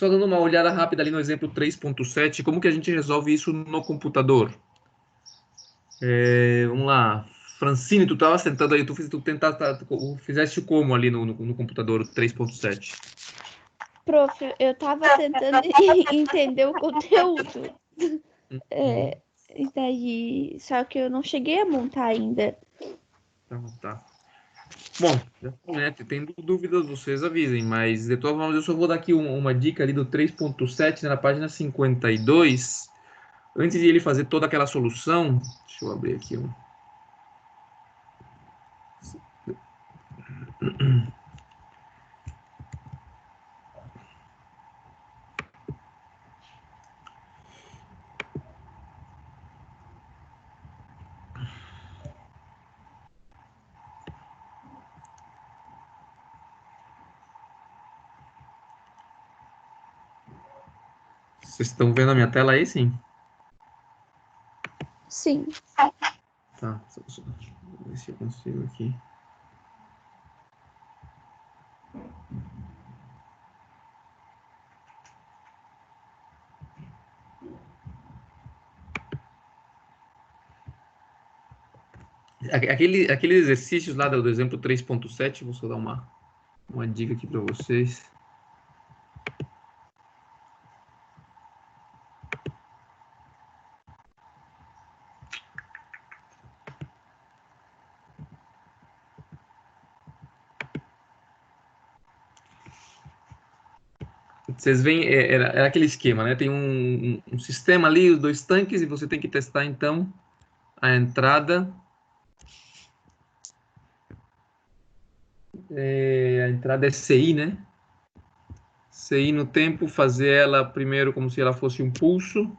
Só dando uma olhada rápida ali no exemplo 3.7, como que a gente resolve isso no computador? Vamos lá. Francine, tu estava sentando aí, fizeste como ali no computador 3.7? Prof, eu tava tentando entender o conteúdo. Daí, só que eu não cheguei a montar ainda. Tá. Bom, né, tendo dúvidas, vocês avisem, mas de todas formas eu só vou dar aqui uma dica ali do 3.7, né, na página 52, antes de ele fazer toda aquela solução. Deixa eu abrir aqui. Vocês estão vendo a minha tela aí, sim? Sim. Tá, só ver se eu consigo aqui. Aqueles exercícios lá do exemplo 3.7, vou só dar uma dica aqui para vocês. Vocês veem, era aquele esquema, né? Tem um sistema ali, os dois tanques, e você tem que testar, então, a entrada. A entrada é CI, né? CI no tempo, fazer ela primeiro como se ela fosse um pulso.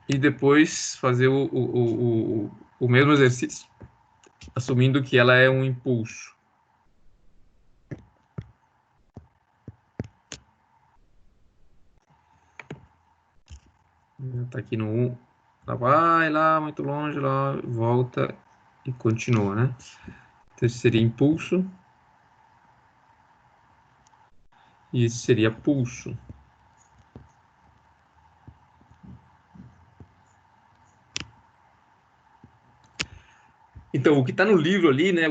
E depois fazer o mesmo exercício, assumindo que ela é um impulso. Tá aqui no 1. Ela vai lá, muito longe, lá, volta e continua, né? Então, esse seria impulso. E esse seria pulso. Então, o que está no livro ali, né,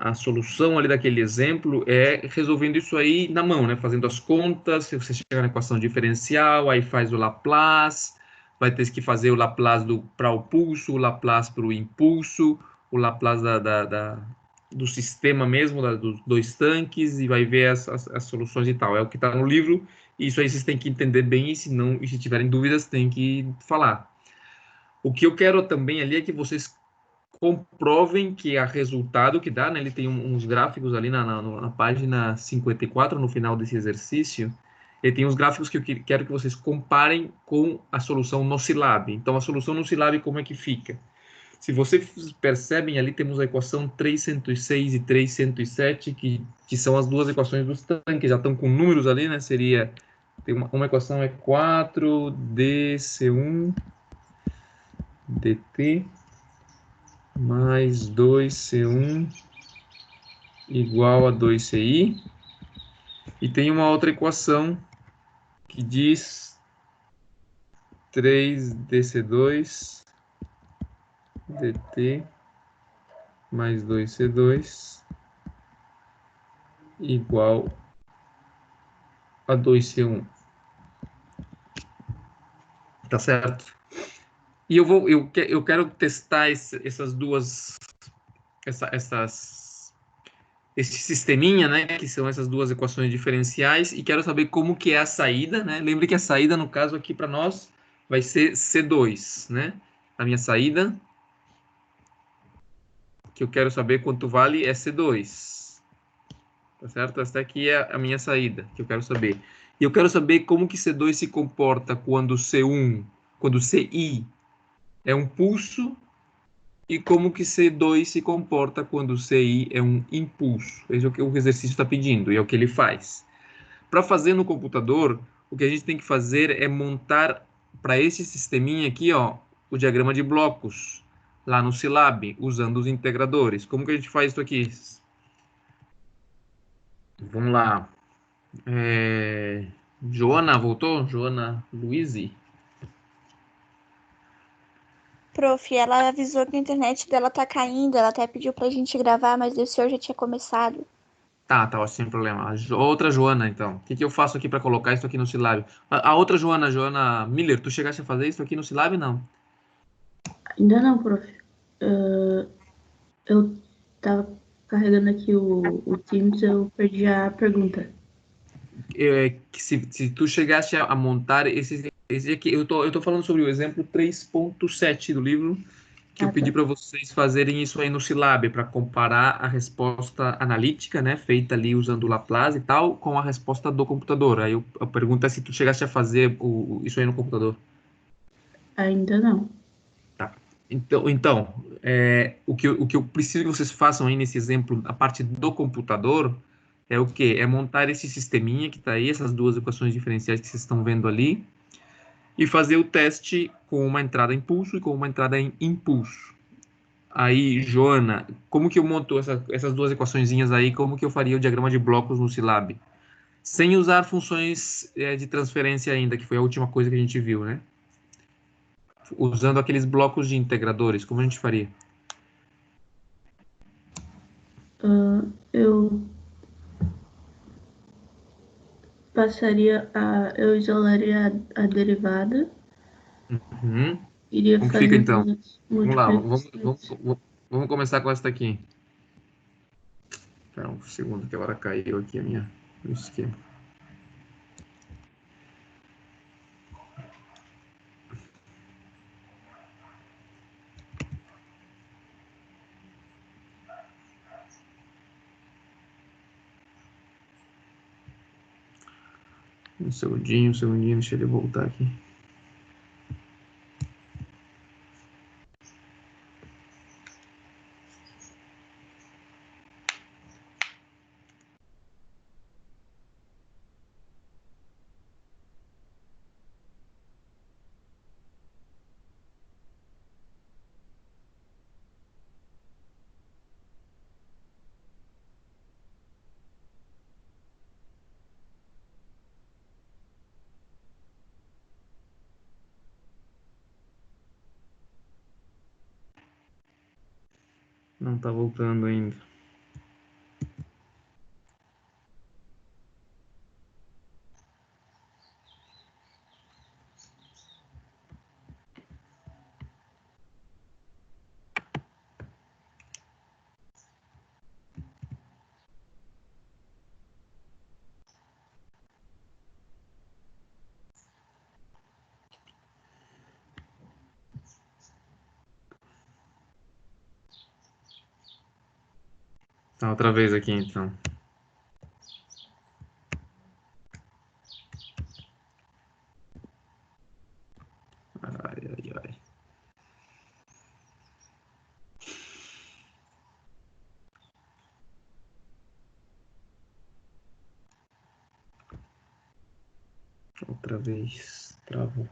a solução ali daquele exemplo é resolvendo isso aí na mão, né, fazendo as contas, se você chegar na equação diferencial, aí faz o Laplace, vai ter que fazer o Laplace para o pulso, o Laplace para o impulso, o Laplace do sistema mesmo, dos dois tanques, e vai ver as soluções e tal. É o que está no livro, e isso aí vocês têm que entender bem, e se tiverem dúvidas, tem que falar. O que eu quero também ali é que vocês comprovem que a resultado que dá, né, ele tem uns gráficos ali na página 54, no final desse exercício, ele tem uns gráficos que eu quero que vocês comparem com a solução no Scilab. Então, a solução no Scilab, como é que fica? Se vocês percebem, ali temos a equação 306 e 307, que são as duas equações dos tanques, já estão com números ali, né? Seria, tem uma equação é 4dC1 dt mais 2C1 igual a 2CI. E tem uma outra equação que diz 3dC2 dt mais 2C2 igual a 2C1. Tá certo? E eu quero testar essas duas, esse sisteminha, né, que são essas duas equações diferenciais, e quero saber como que é a saída, né? Lembre que a saída, no caso aqui para nós, vai ser C2, né? A minha saída, que eu quero saber quanto vale, é C2. Tá certo? Essa aqui é a minha saída, que eu quero saber. E eu quero saber como que C2 se comporta quando C1, quando CI é um pulso, e como que C2 se comporta quando CI é um impulso. Esse é o que o exercício está pedindo, e é o que ele faz. Para fazer no computador, o que a gente tem que fazer é montar para esse sisteminha aqui, ó, o diagrama de blocos. lá no Silab, usando os integradores. Como que a gente faz isso aqui? Vamos lá. Joana, voltou? Joana Luizzi? Prof, ela avisou que a internet dela tá caindo, ela até pediu pra gente gravar, mas o senhor já tinha começado. Tá, ó, sem problema. Outra Joana, então. O que que eu faço aqui para colocar isso aqui no Silab? A outra Joana, Joana Miller, tu chegaste a fazer isso aqui no Silab, não? Ainda não, prof. Eu tava carregando aqui o Teams, eu perdi a pergunta. Que se tu chegaste a montar esse aqui, eu tô falando sobre o exemplo 3.7 do livro, que eu Ah, pedi tá. para vocês fazerem isso aí no Silab, para comparar a resposta analítica, né, feita ali usando o Laplace e tal, com a resposta do computador. Aí a pergunta é se tu chegaste a fazer isso aí no computador. Ainda não. Tá. Então o que eu preciso que vocês façam aí nesse exemplo, a parte do computador, é o quê? É montar esse sisteminha que está aí, essas duas equações diferenciais que vocês estão vendo ali, e fazer o teste com uma entrada impulso e com uma entrada em impulso. Aí, Joana, como que eu monto essas duas equaçõezinhas aí? Como que eu faria o diagrama de blocos no Silab? Sem usar funções de transferência ainda, que foi a última coisa que a gente viu, né? Usando aqueles blocos de integradores, como a gente faria? Eu eu isolaria a derivada, Uhum. iria Como que fica fazer então? duas Vamos lá, vamos, multiplicações. vamos, vamos começar com essa aqui. Espera um segundo que agora caiu aqui o esquema. Um segundinho, deixa ele voltar aqui. Não tá voltando ainda. Tá, outra vez aqui então. Ai, ai, ai. Outra vez. Travou.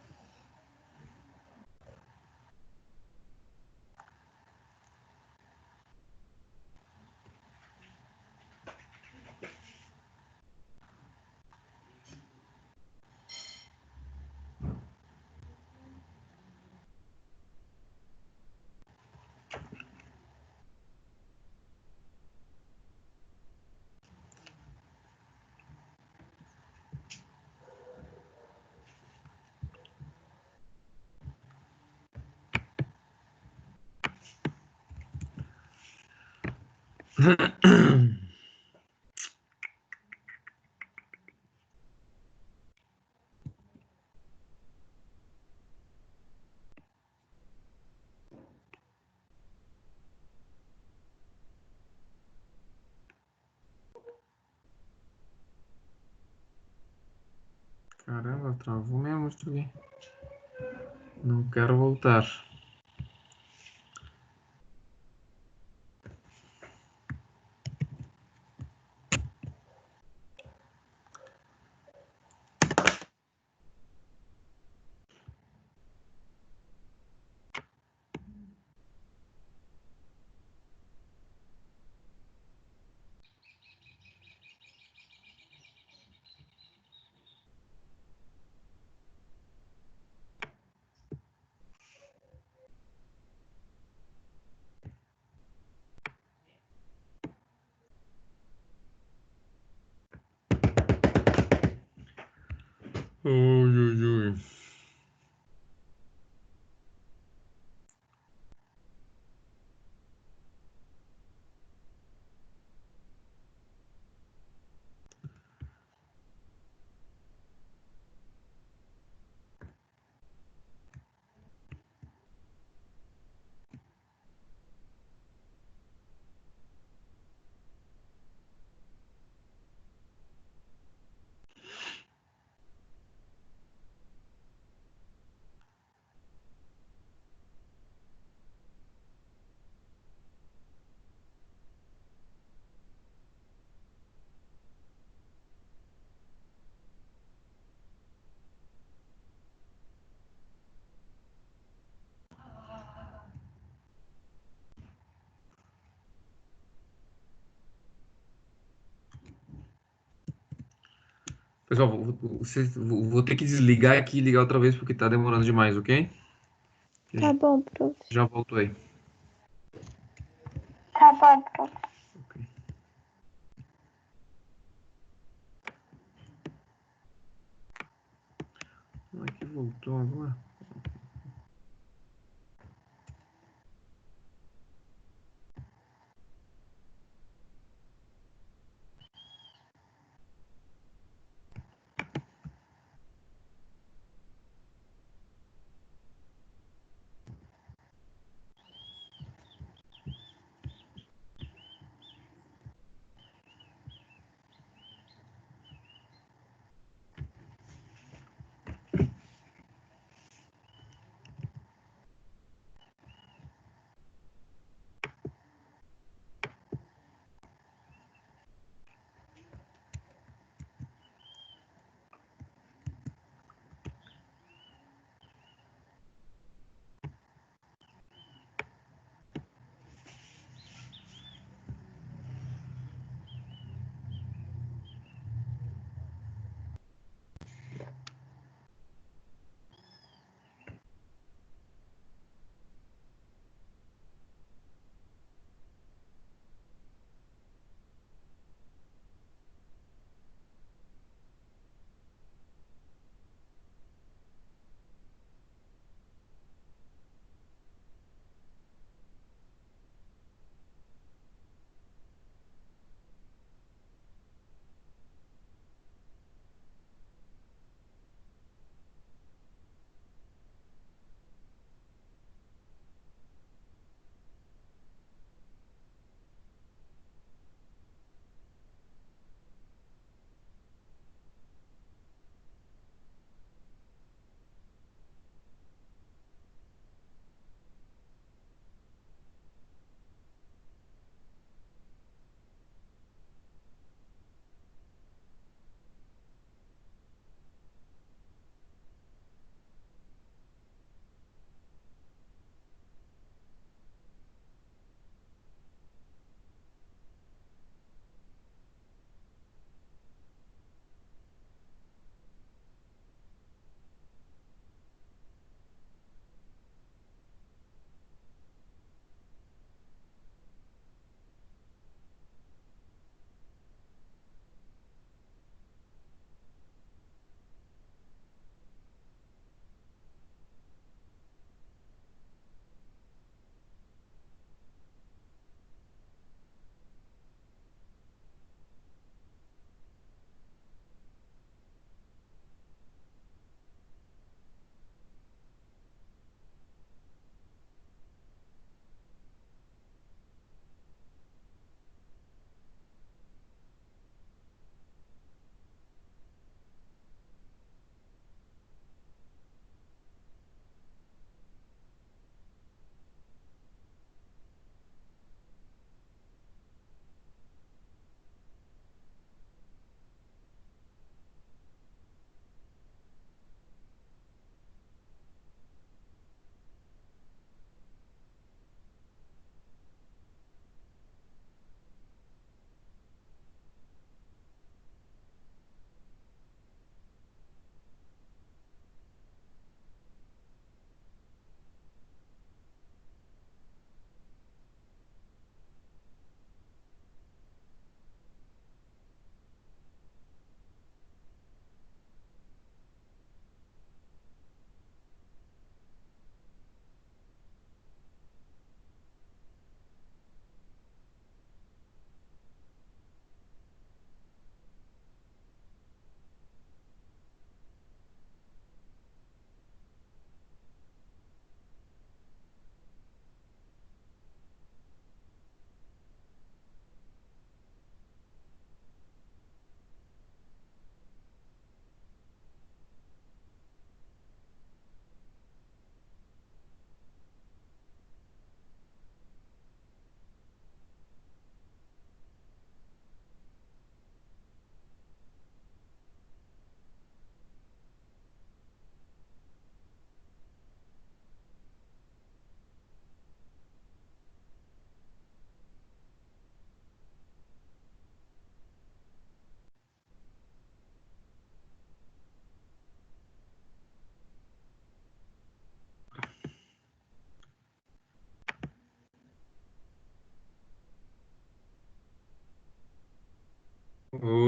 Caramba, travou mesmo isso aqui. Não quero voltar. Ui, ui, ui. Pessoal, vou ter que desligar aqui e ligar outra vez porque tá demorando demais, ok? Tá bom, prof. Já volto aí. Tá bom, prof. Ok. Como é que voltou agora?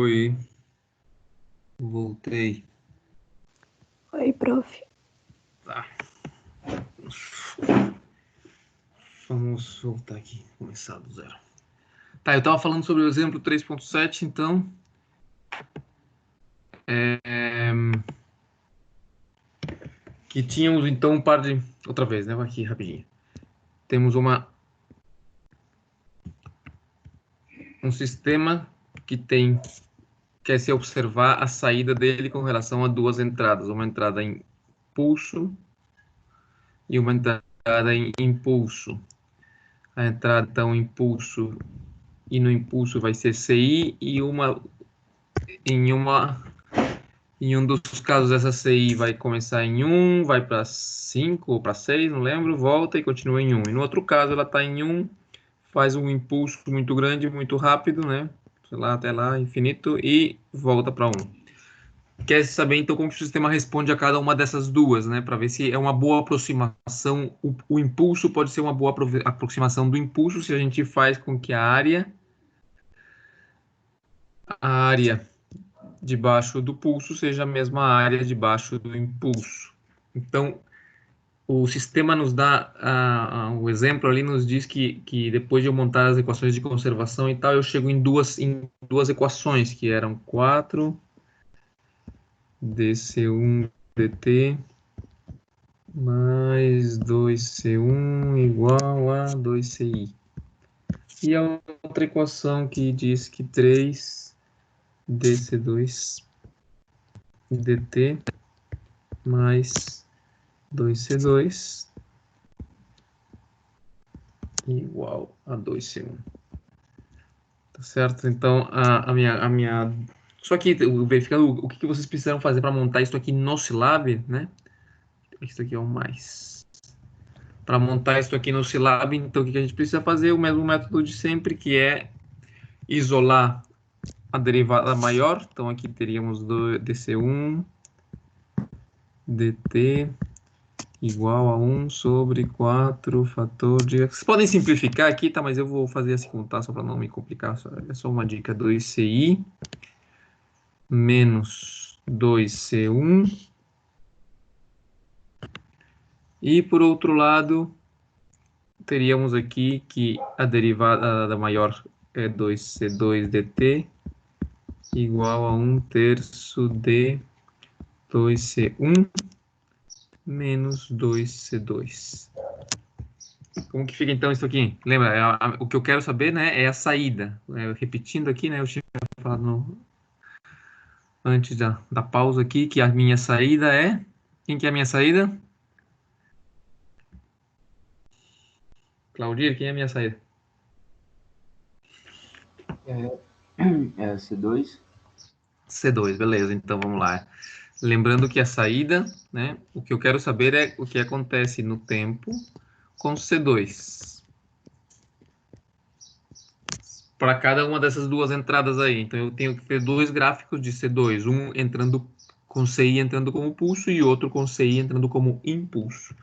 Oi. Voltei. Oi, prof. Tá. Vamos voltar aqui, começar do zero. Tá, eu estava falando sobre o exemplo 3.7, então. Que tínhamos, então, um par de... Outra vez, né? Aqui, rapidinho. Temos um sistema que quer se observar a saída dele com relação a duas entradas. Uma entrada em pulso e uma entrada em impulso. A entrada, então, impulso e no impulso vai ser CI e em um dos casos essa CI vai começar em 1, vai para 5 ou para 6, não lembro, volta e continua em 1. E no outro caso ela está em 1, faz um impulso muito grande, muito rápido, né? Sei lá, até lá, infinito, e volta para 1. Quer saber então como que o sistema responde a cada uma dessas duas, né? Para ver se é uma boa aproximação. O impulso pode ser uma boa aproximação do impulso se a gente faz com que a área debaixo do pulso seja a mesma área debaixo do impulso. Então, o sistema nos dá, o exemplo ali nos diz que depois de eu montar as equações de conservação e tal, eu chego em duas equações, que eram 4 dC1 dt mais 2C1 igual a 2CI. E a outra equação que diz que 3 dC2 dt mais 2C2 igual a 2C1. Tá certo? Então, a minha... Só que, verificando o que vocês precisam fazer para montar isso aqui no Scilab, né? Isso aqui é o mais. Para montar isso aqui no Scilab, então, o que a gente precisa fazer? O mesmo método de sempre, que é isolar a derivada maior. Então, aqui teríamos dC1 dt igual a 1 sobre 4 fator de... Vocês podem simplificar aqui, tá? Mas eu vou fazer assim, tá? Só para não me complicar. É só uma dica. 2CI menos 2C1. E, por outro lado, teríamos aqui que a derivada da maior é 2C2 dt igual a 1/3 de 2C1 menos 2C2. Como que fica então isso aqui? Lembra, o que eu quero saber, né, é a saída. Repetindo aqui, né, eu tinha falado antes da pausa aqui, que a minha saída é... Quem que é a minha saída? Claudir, quem é a minha saída? É C2. C2, beleza, então vamos lá. Lembrando que a saída, né, o que eu quero saber é o que acontece no tempo com C2. Para cada uma dessas duas entradas aí. Então eu tenho que ter dois gráficos de C2, um entrando com CI entrando como pulso e outro com CI entrando como impulso.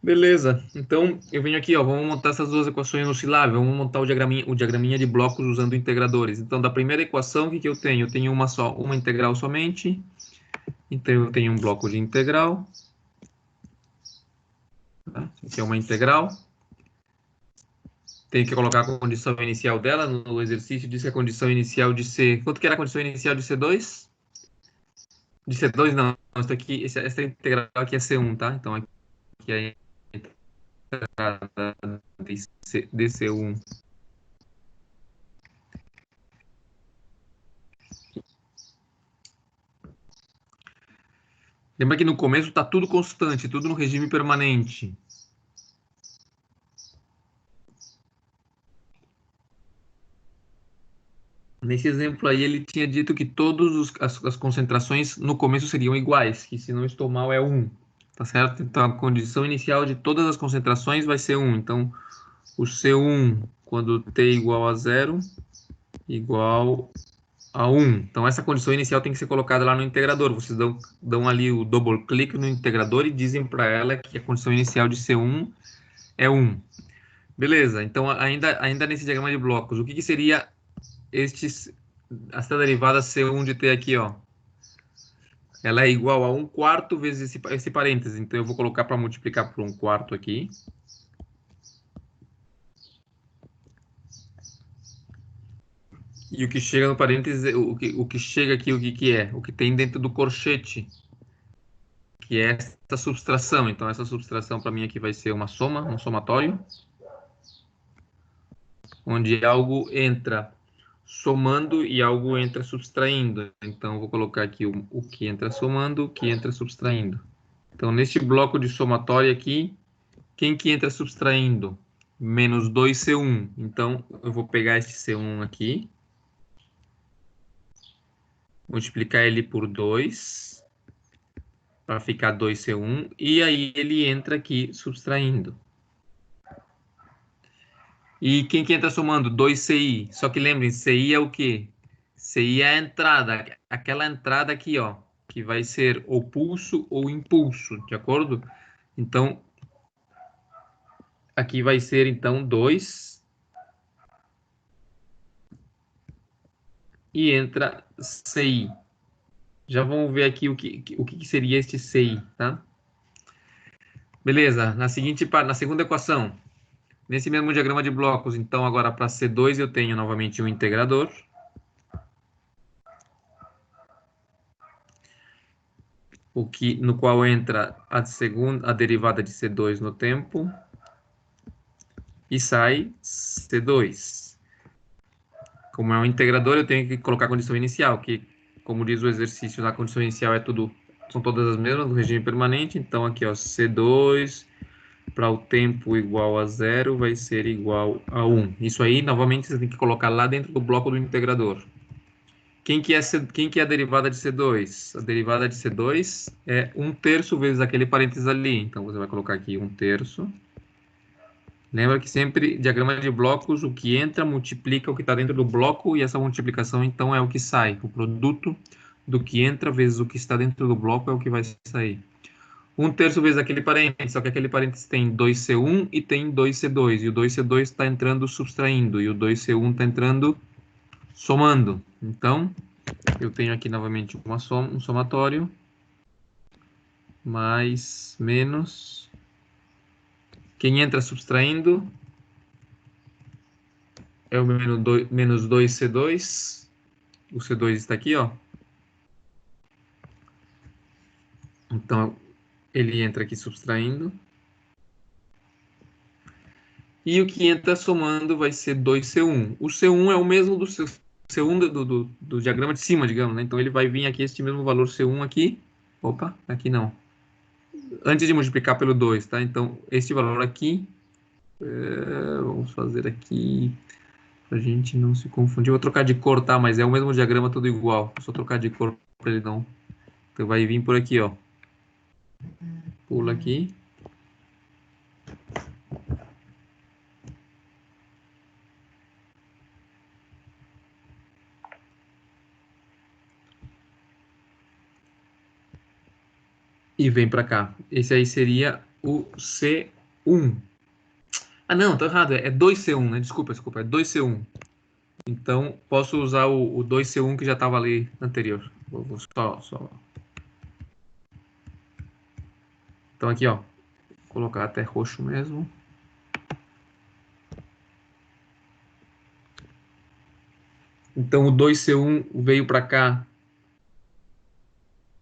Beleza, então eu venho aqui, ó, vamos montar essas duas equações no Scilab, vamos montar o diagraminha de blocos usando integradores. Então, da primeira equação, o que eu tenho? Eu tenho uma integral somente, então eu tenho um bloco de integral, tá? Aqui é uma integral, tenho que colocar a condição inicial dela, no exercício diz que a condição inicial de C, quanto que era a condição inicial de C2? De C2 não, isso aqui, essa integral aqui é C1, tá? Então aqui é a entrada de C1. Lembra que no começo está tudo constante, tudo no regime permanente. Nesse exemplo aí, ele tinha dito que todas as concentrações no começo seriam iguais, que se não estou mal é 1, tá certo? Então, a condição inicial de todas as concentrações vai ser 1. Então, o C1, quando t igual a 0, igual a 1. Então, essa condição inicial tem que ser colocada lá no integrador. Vocês dão ali o double click no integrador e dizem para ela que a condição inicial de C1 é 1. Beleza, então ainda nesse diagrama de blocos, o que seria essa derivada C1 de t aqui, ó, ela é igual a 1/4 vezes esse parêntese. Então, eu vou colocar para multiplicar por 1/4 aqui. E o que chega no parêntese, o que chega aqui, o que é? O que tem dentro do corchete, que é essa subtração. Então, essa subtração para mim aqui vai ser uma soma, um somatório, onde algo entra somando e algo entra subtraindo. Então, eu vou colocar aqui o que entra somando, o que entra subtraindo. Então, neste bloco de somatório aqui, quem que entra subtraindo? Menos 2C1. Então, eu vou pegar esse C1 aqui, multiplicar ele por 2, para ficar 2C1, e aí ele entra aqui subtraindo. E quem que entra somando? 2CI. Só que lembrem, CI é o quê? CI é a entrada, aquela entrada aqui, ó, que vai ser ou pulso ou impulso, de acordo? Então, aqui vai ser, então, 2. E entra CI. Já vamos ver aqui o que seria este CI, tá? Beleza, na segunda equação, nesse mesmo diagrama de blocos, então agora para C2 eu tenho novamente um integrador. No qual entra a derivada de C2 no tempo. E sai C2. Como é um integrador, eu tenho que colocar a condição inicial, que, como diz o exercício, na condição inicial são todas as mesmas, no regime permanente. Então, aqui, ó, C2 para o tempo igual a 0 vai ser igual a 1. Isso aí, novamente, você tem que colocar lá dentro do bloco do integrador. Quem que é a derivada de C2? A derivada de C2 é 1/3 vezes aquele parênteses ali. Então, você vai colocar aqui 1/3. Lembra que sempre, diagrama de blocos, o que entra multiplica o que está dentro do bloco, e essa multiplicação, então, é o que sai. O produto do que entra vezes o que está dentro do bloco é o que vai sair. 1/3 vezes aquele parênteses, só que aquele parênteses tem 2C1 e tem 2C2. E o 2C2 está entrando subtraindo, e o 2C1 está entrando somando. Então, eu tenho aqui novamente um somatório, mais, menos. Quem entra subtraindo é o menos 2C2. O C2 está aqui, ó. Então, ele entra aqui subtraindo. E o que entra somando vai ser 2C1. O C1 é o mesmo do C1 do diagrama de cima, digamos, né? Então, ele vai vir aqui, este mesmo valor C1 aqui. Opa, aqui não. Antes de multiplicar pelo 2, tá? Então, este valor aqui, vamos fazer aqui, pra gente não se confundir. Eu vou trocar de cor, tá? Mas é o mesmo diagrama, tudo igual. Vou só trocar de cor para ele não. Então, vai vir por aqui, ó. Pula aqui. E vem para cá. Esse aí seria o C1. Ah, não, tá errado. É 2C1, né? Desculpa, é 2C1. Então, posso usar o 2C1 que já estava ali anterior. Vou só. Então, aqui, ó. Vou colocar até roxo mesmo. Então, o 2C1 veio para cá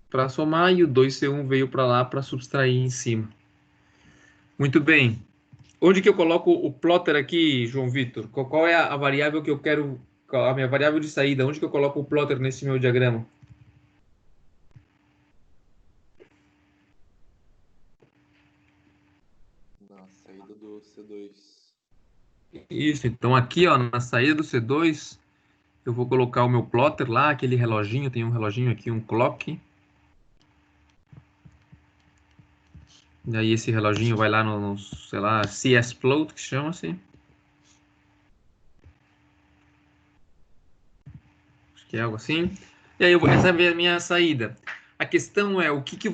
para somar e o 2C1 veio para lá para subtrair em cima. Muito bem. Onde que eu coloco o plotter aqui, João Vitor? Qual é a variável que eu quero, a minha variável de saída? Onde que eu coloco o plotter nesse meu diagrama? Na saída do C2. Isso, então aqui, ó, na saída do C2, eu vou colocar o meu plotter lá, aquele reloginho, tem um reloginho aqui, um clock. E aí esse reloginho vai lá no sei lá, csfloat, que chama-se. Acho que é algo assim. E aí essa é a minha saída. A questão é o que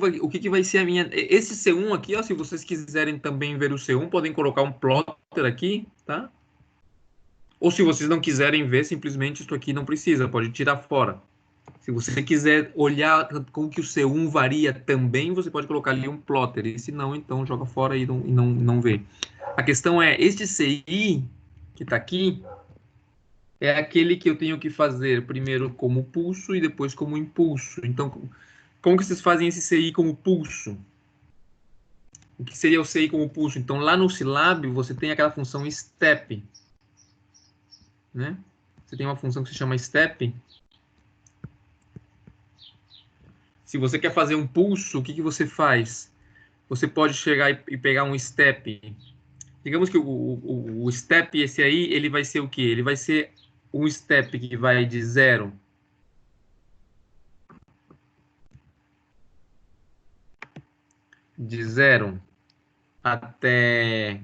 vai ser a minha... Esse C1 aqui, ó, se vocês quiserem também ver o C1, podem colocar um plotter aqui, tá? Ou se vocês não quiserem ver, simplesmente isso aqui não precisa, pode tirar fora. Se você quiser olhar como que o C1 varia também, você pode colocar ali um plotter. E se não, então joga fora e não vê. A questão é, este CI que está aqui, é aquele que eu tenho que fazer primeiro como pulso e depois como impulso. Então, como que vocês fazem esse CI como pulso? O que seria o CI como pulso? Então, lá no Scilab, você tem aquela função step, né? Você tem uma função que se chama step. Se você quer fazer um pulso, o que que você faz? Você pode chegar e pegar um step. Digamos que o step, esse aí, ele vai ser o quê? Ele vai ser um step que vai de 0 até...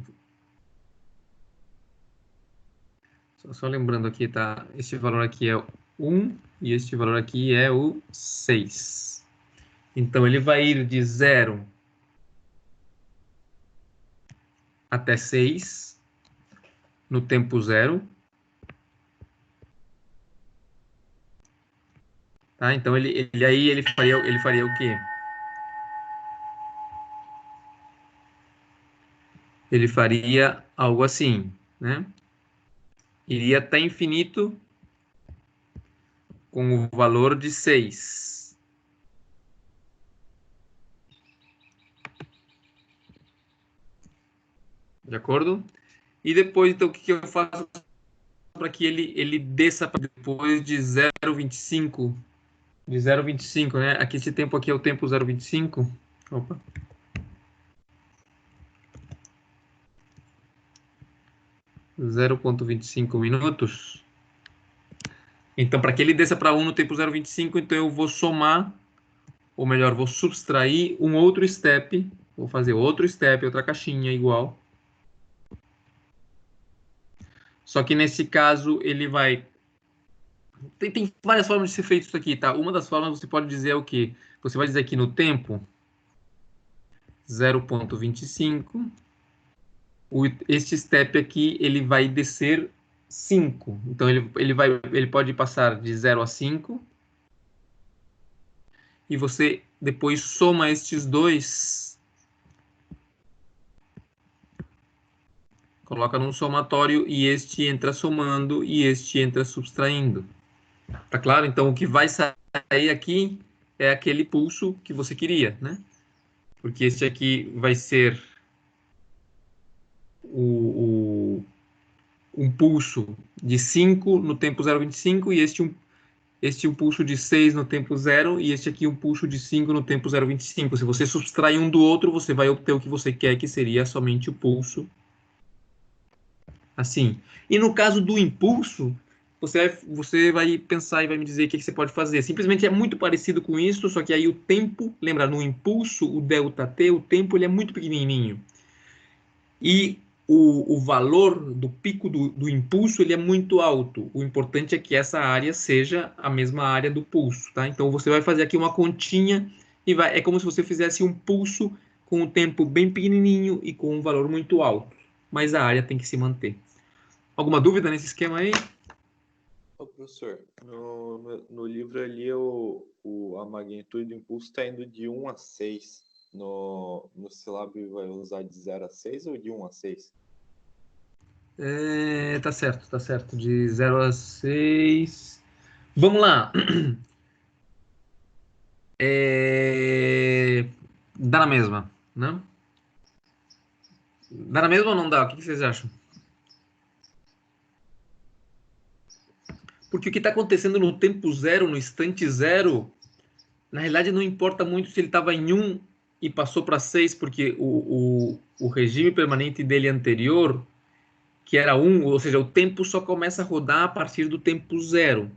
Só lembrando aqui, tá? Este valor aqui é 1 e este valor aqui é o 6. Então, ele vai ir de 0 até 6 no tempo 0. Tá? Então, ele faria o quê? Ele faria algo assim, né? Iria até infinito com o valor de 6. De acordo? E depois, então, o que eu faço para que ele desça depois de 0,25? De 0,25, né? Aqui, esse tempo aqui é o tempo 0,25. Opa. Zero ponto 25 minutos. Então, para que ele desça para 1 no tempo 0,25, então eu vou somar, ou melhor, vou subtrair um outro step. Vou fazer outro step, outra caixinha igual. Só que nesse caso, ele vai... Tem várias formas de ser feito isso aqui, tá? Uma das formas você pode dizer é o quê? Você vai dizer aqui no tempo 0,25. Este step aqui, ele vai descer 5. Então, ele pode passar de 0 a 5. E você depois soma estes dois. Coloca num somatório e este entra somando e este entra subtraindo. Tá claro? Então, o que vai sair aqui é aquele pulso que você queria, né? Porque este aqui vai ser um pulso de 5 no tempo 0,25 e este um pulso de 6 no tempo 0 e este aqui um pulso de 5 no tempo 0,25. Se você subtrair um do outro, você vai obter o que você quer, que seria somente o pulso. Assim. E no caso do impulso, você vai pensar e vai me dizer o que você pode fazer. Simplesmente é muito parecido com isso, só que aí o tempo, lembra, no impulso, o ΔT, o tempo ele é muito pequenininho. E o valor do pico do impulso ele é muito alto. O importante é que essa área seja a mesma área do pulso, tá? Então você vai fazer aqui uma continha e é como se você fizesse um pulso com um tempo bem pequenininho e com um valor muito alto. Mas a área tem que se manter. Alguma dúvida nesse esquema aí? Ô, professor, no livro ali a magnitude do impulso está indo de 1 a 6. No Scilab vai usar de 0 a 6 ou de 1 a 6? Tá certo. De 0 a 6. Vamos lá. Dá na mesma, né? Dá na mesma ou não dá? O que vocês acham? Porque o que está acontecendo no tempo zero, no instante zero, na realidade não importa muito se ele estava em 1 e passou para 6, porque o regime permanente dele anterior, que era 1, ou seja, o tempo só começa a rodar a partir do tempo zero.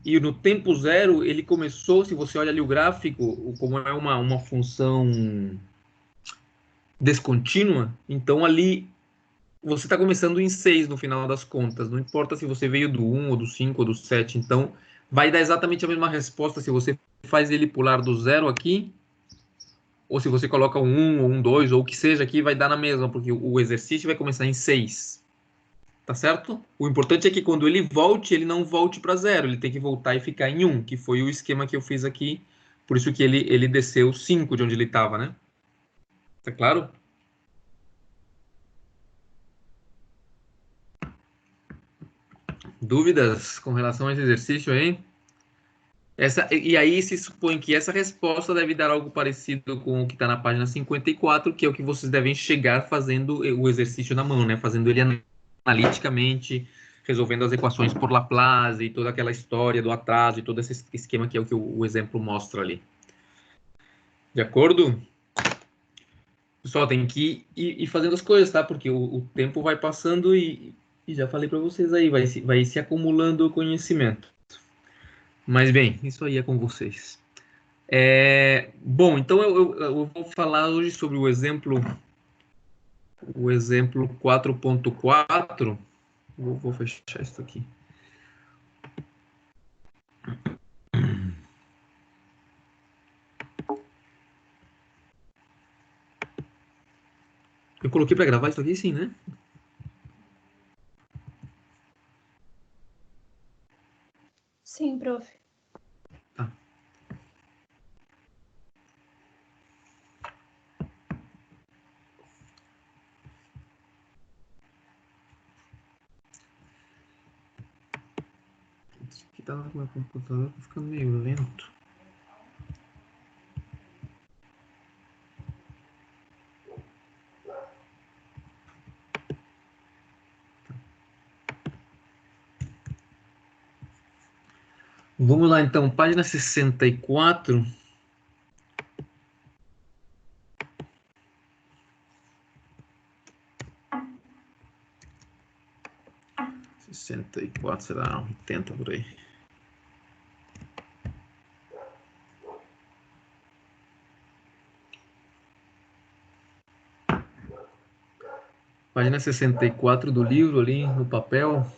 E no tempo zero, ele começou, se você olha ali o gráfico, como é uma função descontínua, então ali você está começando em 6 no final das contas. Não importa se você veio do 1, ou do 5, ou do 7. Então, vai dar exatamente a mesma resposta se você faz ele pular do 0 aqui, ou se você coloca um 1, ou um 2, ou o que seja aqui, vai dar na mesma, porque o exercício vai começar em 6. Tá certo? O importante é que quando ele volte, ele não volte para zero. Ele tem que voltar e ficar em 1, que foi o esquema que eu fiz aqui. Por isso que ele desceu 5 de onde ele estava, né? Tá claro? Dúvidas com relação a esse exercício aí? E aí se supõe que essa resposta deve dar algo parecido com o que está na página 54, que é o que vocês devem chegar fazendo o exercício na mão, né? Fazendo ele analiticamente, resolvendo as equações por Laplace e toda aquela história do atraso e todo esse esquema que é o que o exemplo mostra ali. De acordo? Pessoal, tem que ir fazendo as coisas, tá? Porque o tempo vai passando e já falei para vocês aí, vai se acumulando o conhecimento. Mas bem, isso aí é com vocês. Bom, então eu vou falar hoje sobre o exemplo 4.4. Vou fechar isso aqui. Eu coloquei para gravar isso aqui, sim, né? Sim, prof. Tá. Isso aqui tá no meu computador, tá ficando meio lento. Vamos lá, então, página 64. Sessenta e quatro, será 80 por aí. Página 64 do livro ali no papel.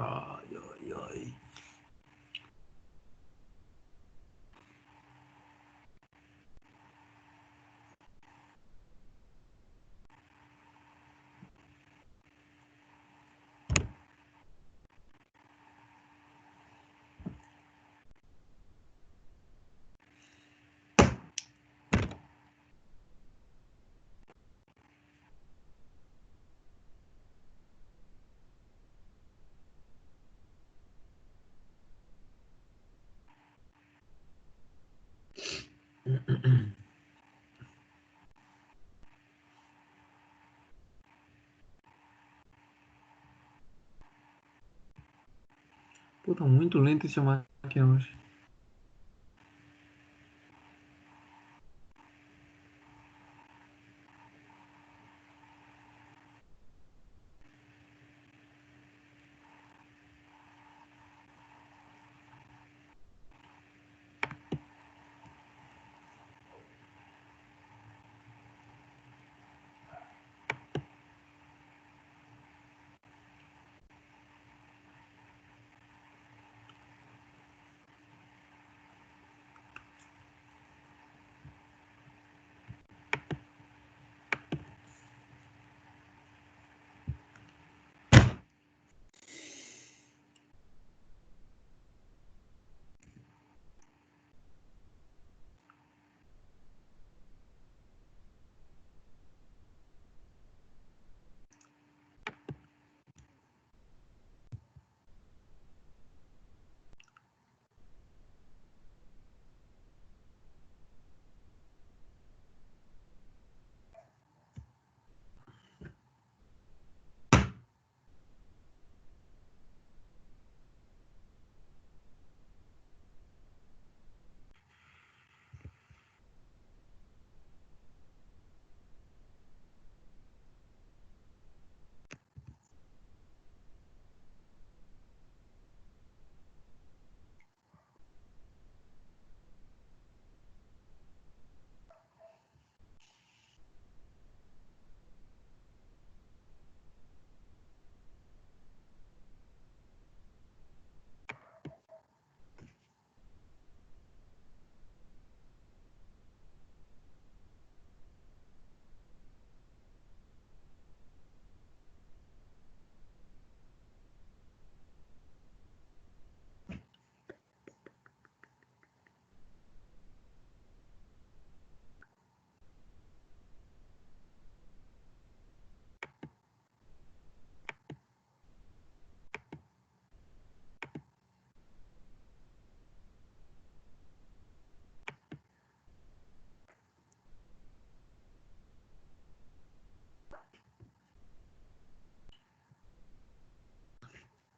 Ai, ai, ai. Pô, tá muito lento esse máquina hoje.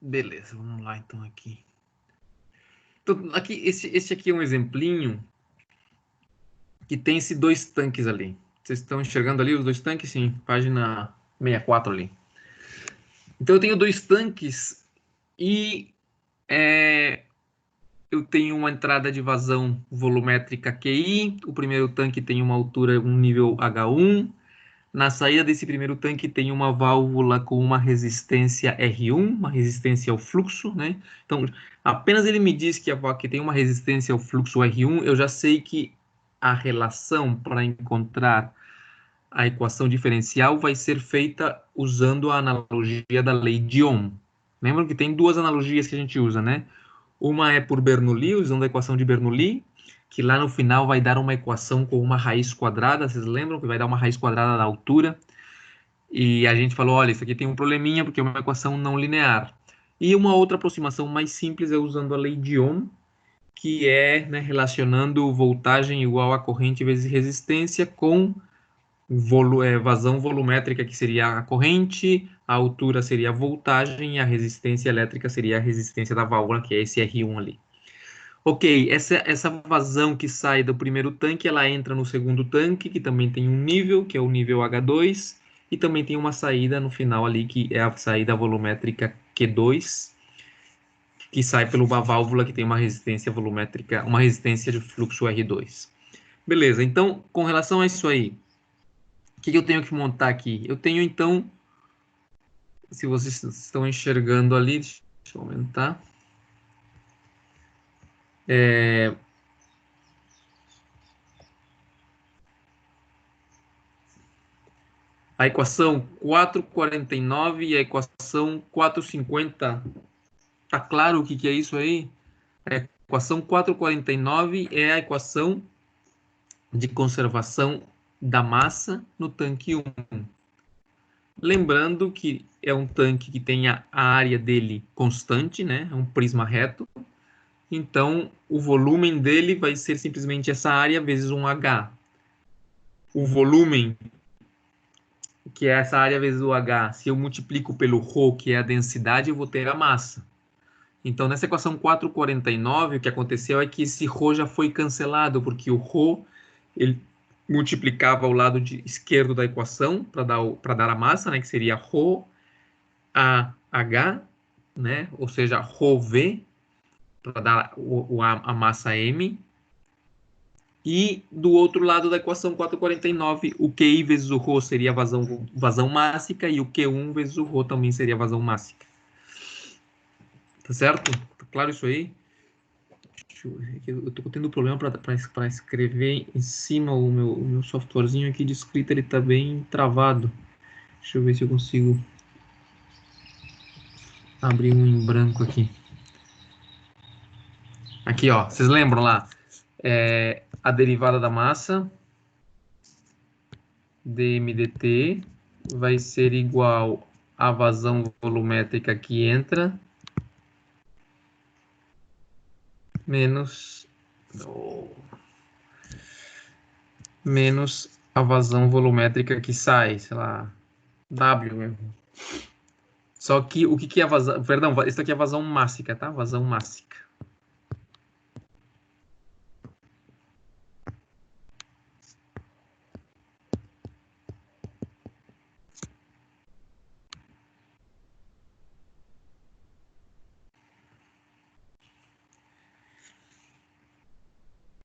Beleza, vamos lá então aqui. Então, aqui esse aqui é um exemplinho que tem esses dois tanques ali. Vocês estão enxergando ali os dois tanques? Sim, página 64 ali. Então eu tenho dois tanques e eu tenho uma entrada de vazão volumétrica QI. O primeiro tanque tem uma altura, um nível H1. Na saída desse primeiro tanque tem uma válvula com uma resistência R1, uma resistência ao fluxo, né? Então, apenas ele me diz que tem uma resistência ao fluxo R1, eu já sei que a relação para encontrar a equação diferencial vai ser feita usando a analogia da lei de Ohm. Lembram que tem duas analogias que a gente usa, né? Uma é por Bernoulli, usando a equação de Bernoulli, que lá no final vai dar uma equação com uma raiz quadrada, vocês lembram que vai dar uma raiz quadrada da altura? E a gente falou, olha, isso aqui tem um probleminha porque é uma equação não linear. E uma outra aproximação mais simples é usando a lei de Ohm, que é, né, relacionando voltagem igual a corrente vezes resistência com vazão volumétrica, que seria a corrente, a altura seria a voltagem e a resistência elétrica seria a resistência da válvula, que é esse R1 ali. Ok, essa vazão que sai do primeiro tanque, ela entra no segundo tanque, que também tem um nível, que é o nível H2, e também tem uma saída no final ali, que é a saída volumétrica Q2, que sai pela uma válvula que tem uma resistência volumétrica, uma resistência de fluxo R2. Beleza, então, com relação a isso aí, o que eu tenho que montar aqui? Eu tenho, então, se vocês estão enxergando ali, deixa eu aumentar. A equação 449 e a equação 450. Tá claro o que é isso aí? A equação 449 é a equação de conservação da massa no tanque 1. Lembrando que é um tanque que tem a área dele constante, né? É um prisma reto. Então, o volume dele vai ser simplesmente essa área vezes um H. O volume, que é essa área vezes o H, se eu multiplico pelo ρ, que é a densidade, eu vou ter a massa. Então, nessa equação 449, o que aconteceu é que esse ρ já foi cancelado, porque o ρ ele multiplicava o lado esquerdo da equação para dar a massa, né, que seria ρ AH, né, ou seja, ρv, para dar a massa m. E do outro lado da equação 449, o QI vezes o ρ seria vazão mássica e o Q1 vezes o ρ também seria vazão mássica. Tá certo? Tá claro isso aí? Eu tô tendo problema para escrever em cima o meu softwarezinho aqui de escrita, ele tá bem travado. Deixa eu ver se eu consigo abrir um em branco aqui. Aqui, ó, vocês lembram lá? A derivada da massa, dmdt, vai ser igual à vazão volumétrica que entra, menos a vazão volumétrica que sai, sei lá, W mesmo. Só que o que é a vazão? Perdão, isso aqui é a vazão mássica, tá? Vazão mássica.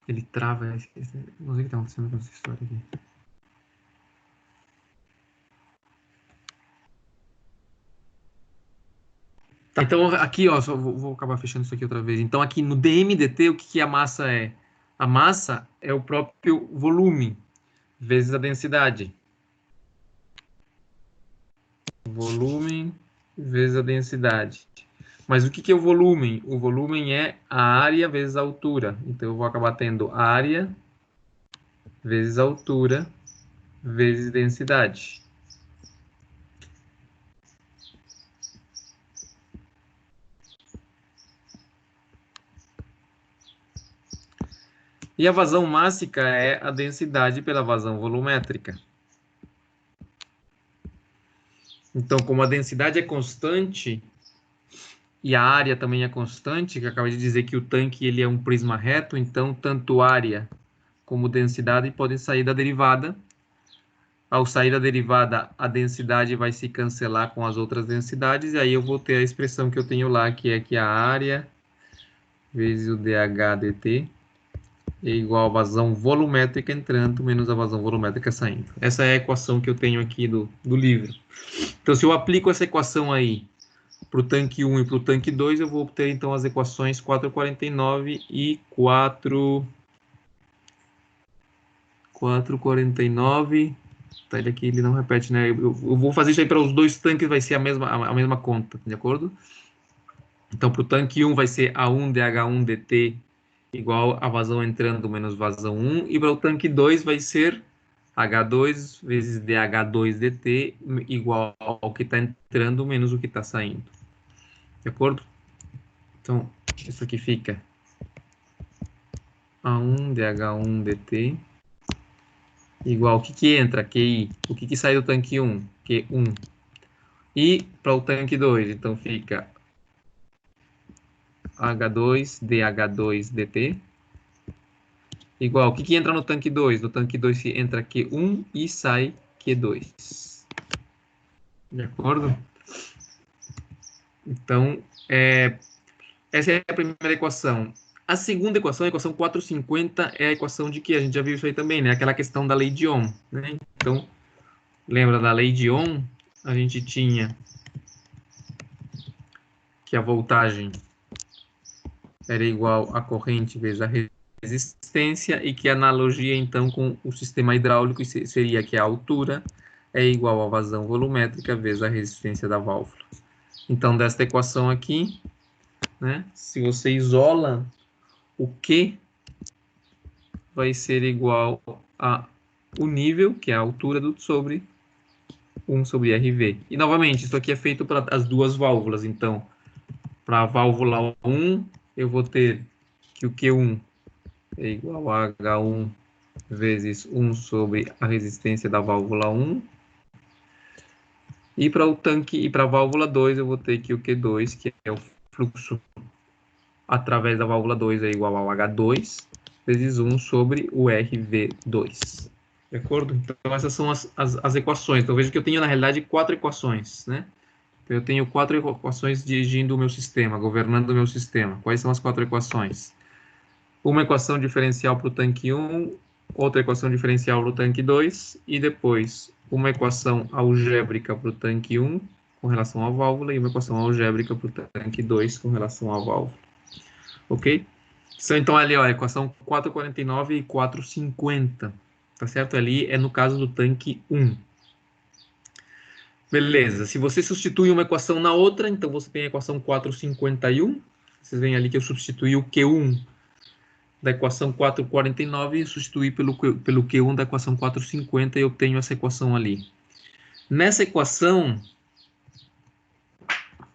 Ele trava. Não sei o que está acontecendo com essa história aqui. Tá, então aqui, ó, só vou acabar fechando isso aqui outra vez. Então aqui no dmdt, o que a massa é? A massa é o próprio volume vezes a densidade. Volume vezes a densidade. Mas o que é o volume? O volume é a área vezes a altura. Então eu vou acabar tendo área vezes altura vezes densidade. E a vazão mássica é a densidade pela vazão volumétrica. Então, como a densidade é constante, e a área também é constante, que eu acabei de dizer que o tanque ele é um prisma reto, então tanto área como densidade podem sair da derivada. Ao sair da derivada, a densidade vai se cancelar com as outras densidades, e aí eu vou ter a expressão que eu tenho lá, que é que a área vezes o dH dt é igual a vazão volumétrica entrando menos a vazão volumétrica saindo. Essa é a equação que eu tenho aqui do livro. Então, se eu aplico essa equação aí para o tanque 1 e para o tanque 2, eu vou obter, então, as equações 449 e 449. Tá, ele aqui ele não repete, né? Eu vou fazer isso aí para os dois tanques, vai ser a mesma conta, de acordo? Então, para o tanque 1 vai ser A1 dH1 dt igual a vazão entrando menos vazão 1, e para o tanque 2 vai ser H2 vezes dH2 dt igual ao que está entrando menos o que está saindo. De acordo? Então, isso aqui fica A1 dH1 dt igual, o que entra? QI. O que sai do tanque 1? Q1. E para o tanque 2, então fica H2 dH2 dt igual, o que entra no tanque 2? No tanque 2 entra Q1 e sai Q2. De acordo? Então, essa é a primeira equação. A segunda equação, a equação 450, é a equação de que a gente já viu isso aí também, né? Aquela questão da lei de Ohm, né? Então, lembra da lei de Ohm? A gente tinha que a voltagem era igual a corrente vezes a resistência, e que a analogia, então, com o sistema hidráulico seria que a altura é igual à vazão volumétrica vezes a resistência da válvula. Então, desta equação aqui, né, se você isola o Q, vai ser igual a o nível, que é a altura, sobre 1 sobre RV. E, novamente, isso aqui é feito para as duas válvulas. Então, para a válvula 1, eu vou ter que o Q1 é igual a H1 vezes 1 sobre a resistência da válvula 1. E para o tanque e para a válvula 2, eu vou ter que o Q2, que é o fluxo através da válvula 2, é igual ao H2 vezes 1 sobre o RV2. De acordo? Então, essas são as equações. Então, veja que eu tenho, na realidade, 4 equações, né? Então, eu tenho 4 equações dirigindo o meu sistema, governando o meu sistema. Quais são as 4 equações? Uma equação diferencial para o tanque 1, outra equação diferencial para o tanque 2, e depois uma equação algébrica para o tanque 1 com relação à válvula e uma equação algébrica para o tanque 2 com relação à válvula. Ok? Então, ali, ó, a equação 449 e 450. Tá certo? Ali é no caso do tanque 1. Beleza. Se você substitui uma equação na outra, então você tem a equação 451. Vocês veem ali que eu substituí o Q1 da equação 449 e substituí pelo Q1 da equação 450 e eu tenho essa equação ali. Nessa equação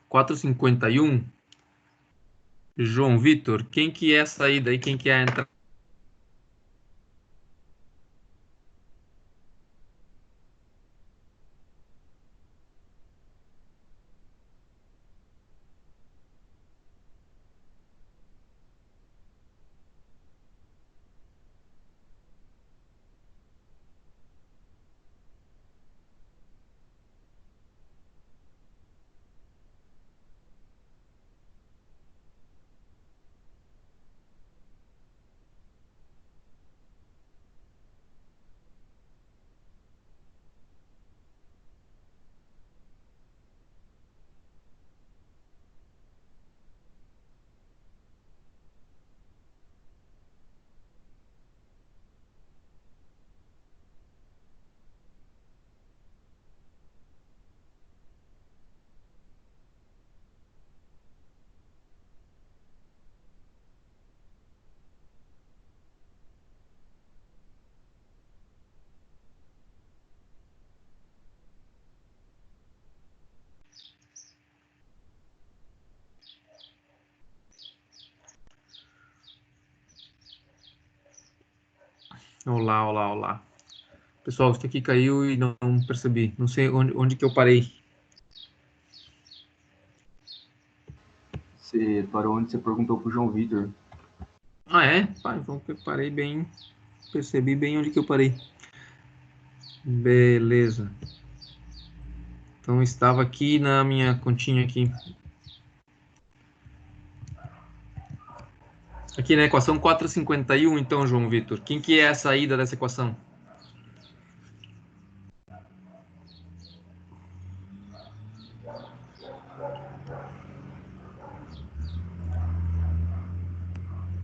451, João Vitor, quem que é a saída e quem que é a entrada? Olá, olá, olá. Pessoal, isso aqui caiu e não percebi. Não sei onde que eu parei. você parou onde você perguntou pro João Vitor. Ah, é? Pá, então eu parei bem, percebi bem onde que eu parei. Beleza. Então estava aqui na minha continha aqui. Aqui na equação 451, então, João Vitor. Quem que é a saída dessa equação?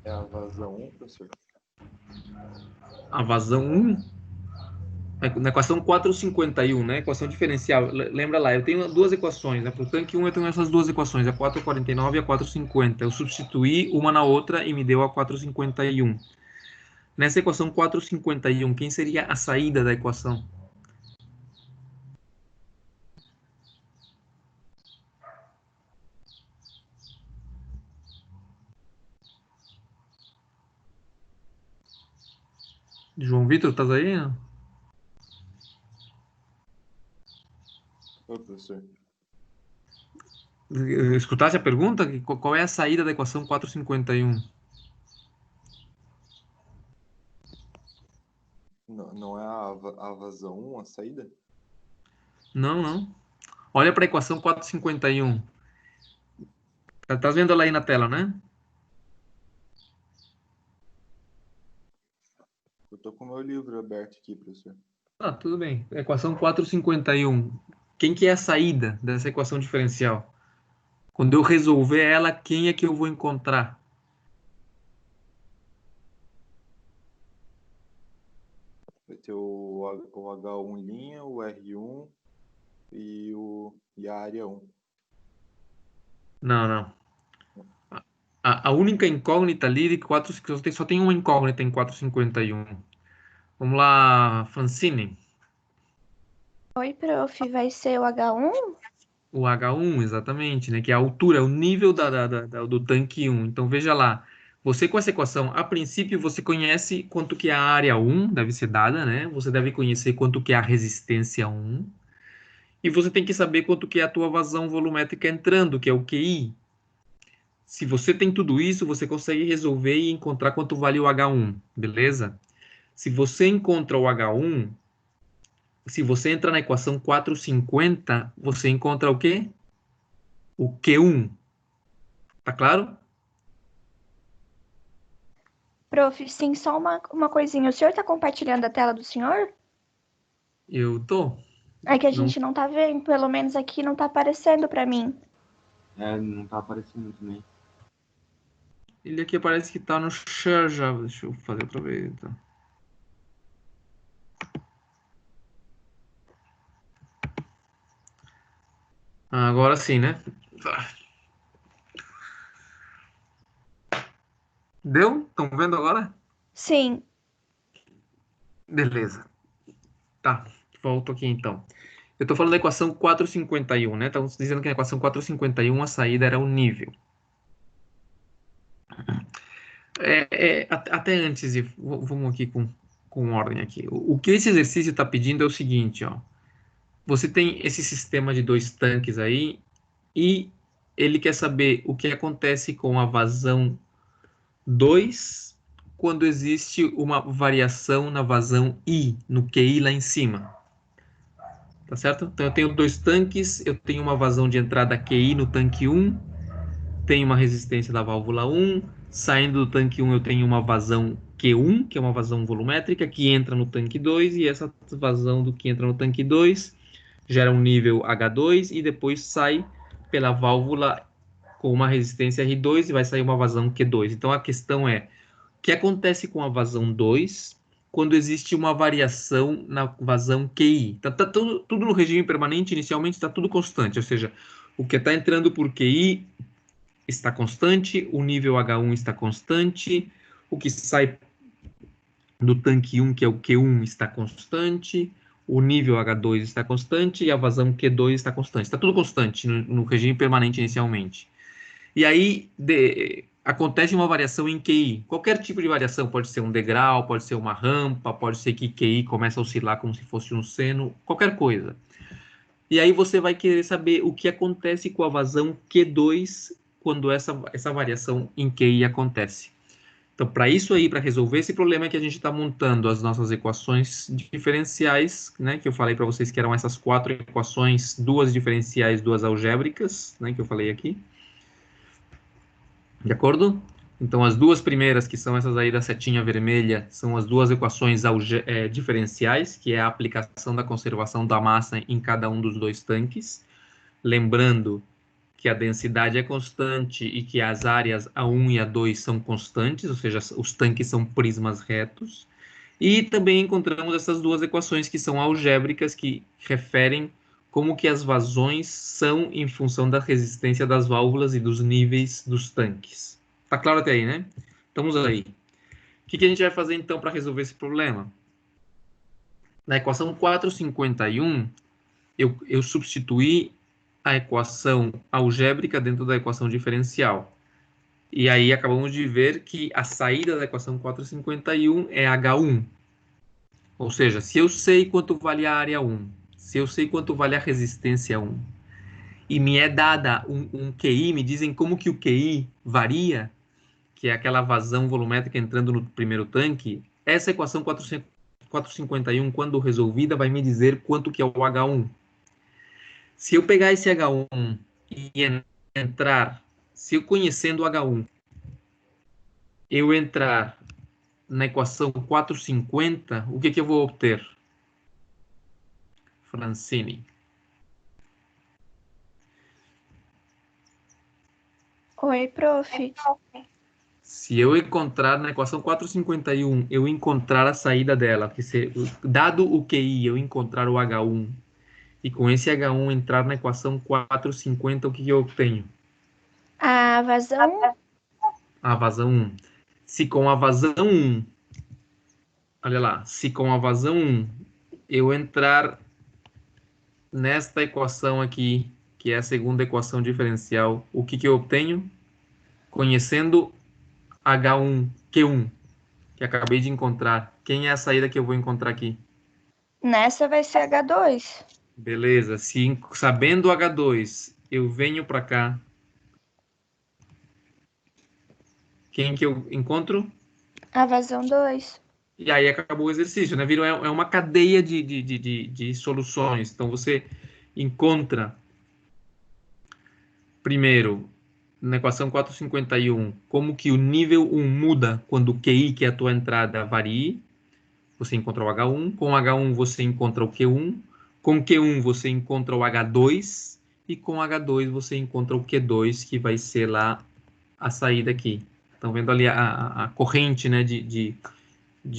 É a vazão 1, professor? A vazão 1? Na equação 451, né? Equação diferencial. Lembra lá, eu tenho duas equações, né? Para o tanque 1 eu tenho essas duas equações, a 449 e a 450. Eu substituí uma na outra e me deu a 451. Nessa equação 451, quem seria a saída da equação? João Vitor, tá aí? Oi, professor. Escutasse a pergunta? Qual é a saída da equação 451? Não é a vazão 1 a saída? Não, não. Olha para a equação 451. Tá vendo ela aí na tela, né? Eu tô com o meu livro aberto aqui, professor. Ah, tudo bem. Equação 451. Quem que é a saída dessa equação diferencial? Quando eu resolver ela, quem é que eu vou encontrar? Vai ter o H1', o R1 e a área 1. Não, não. A única incógnita ali de só tem uma incógnita em 451. Vamos lá, Francine. Oi, prof, vai ser o H1? O H1, exatamente, né? Que é a altura, o nível do tanque 1. Então, veja lá. Você com essa equação, a princípio, você conhece quanto que é a área 1, deve ser dada, né? Você deve conhecer quanto que é a resistência 1. E você tem que saber quanto que é a tua vazão volumétrica entrando, que é o QI. Se você tem tudo isso, você consegue resolver e encontrar quanto vale o H1, beleza? Se você encontra o H1, se você entra na equação 450, você encontra o quê? O Q1. Tá claro? Prof, sim, só uma coisinha. O senhor tá compartilhando a tela do senhor? Eu tô. É que a Não, gente não tá vendo, pelo menos aqui não tá aparecendo pra mim. Não tá aparecendo também. ele aqui parece que tá no share já. Deixa eu fazer outra vez, então. Agora sim, né? Deu? Estão vendo agora? Sim. Beleza. Tá, volto aqui então. Eu estou falando da equação 451, né? Estamos dizendo que na equação 451 a saída era o nível. Até antes, vamos aqui com ordem aqui. O que esse exercício está pedindo é o seguinte, ó. Você tem esse sistema de dois tanques aí e ele quer saber o que acontece com a vazão 2 quando existe uma variação na vazão I, no QI lá em cima. Tá certo? Então eu tenho dois tanques, eu tenho uma vazão de entrada QI no tanque 1, tenho uma resistência da válvula 1, saindo do tanque 1 eu tenho uma vazão Q1, que é uma vazão volumétrica, que entra no tanque 2, e essa vazão do que entra no tanque 2 gera um nível H2 e depois sai pela válvula com uma resistência R2 e vai sair uma vazão Q2. Então a questão é, o que acontece com a vazão 2 quando existe uma variação na vazão QI? Tá tudo no regime permanente, inicialmente está tudo constante, ou seja, o que está entrando por QI está constante, o nível H1 está constante, o que sai do tanque 1, que é o Q1, está constante, o nível H2 está constante e a vazão Q2 está constante. Está tudo constante no regime permanente inicialmente. E aí acontece uma variação em QI. Qualquer tipo de variação, pode ser um degrau, pode ser uma rampa, pode ser que QI começa a oscilar como se fosse um seno, qualquer coisa. E aí você vai querer saber o que acontece com a vazão Q2 quando essa variação em QI acontece. Então, para isso aí, para resolver esse problema é que a gente está montando as nossas equações diferenciais, né, que eu falei para vocês que eram essas 4 equações, 2 diferenciais, 2 algébricas, né, que eu falei aqui. De acordo? Então, as 2 primeiras, que são essas aí da setinha vermelha, são as 2 equações diferenciais, que é a aplicação da conservação da massa em cada um dos 2 tanques. Lembrando que a densidade é constante e que as áreas A1 e A2 são constantes, ou seja, os tanques são prismas retos. E também encontramos essas 2 equações que são algébricas, que referem como que as vazões são em função da resistência das válvulas e dos níveis dos tanques. Tá claro até aí, né? Estamos aí. O que a gente vai fazer então para resolver esse problema? Na equação 451, eu substituí a equação algébrica dentro da equação diferencial. E aí acabamos de ver que a saída da equação 451 é H1. Ou seja, se eu sei quanto vale a área 1, se eu sei quanto vale a resistência 1, e me é dada um QI, me dizem como que o QI varia, que é aquela vazão volumétrica entrando no primeiro tanque, essa equação 451, quando resolvida, vai me dizer quanto que é o H1. Se eu pegar esse H1 e entrar, se eu conhecendo o H1, eu entrar na equação 450, o que eu vou obter? Francine. Oi, prof. Se eu encontrar na equação 451, eu encontrar a saída dela, que dado o QI, eu encontrar o H1, e com esse H1 entrar na equação 450, o que eu obtenho? A vazão A vazão 1. Se com a vazão 1, olha lá, se com a vazão 1 eu entrar nesta equação aqui, que é a segunda equação diferencial, o que eu obtenho? Conhecendo H1, Q1, que acabei de encontrar. Quem é a saída que eu vou encontrar aqui? nessa vai ser H2. Beleza, sabendo H2, eu venho para cá. Quem que eu encontro? A vazão 2. E aí acabou o exercício, né? Virou, é uma cadeia de soluções. Então você encontra, primeiro, na equação 451, como que o nível 1 muda quando o QI, que é a tua entrada, varie. Você encontra o H1. Com o H1 você encontra o Q1. Com o Q1 você encontra o H2. E com o H2 você encontra o Q2, que vai ser lá a saída aqui. Estão vendo ali a corrente, né, de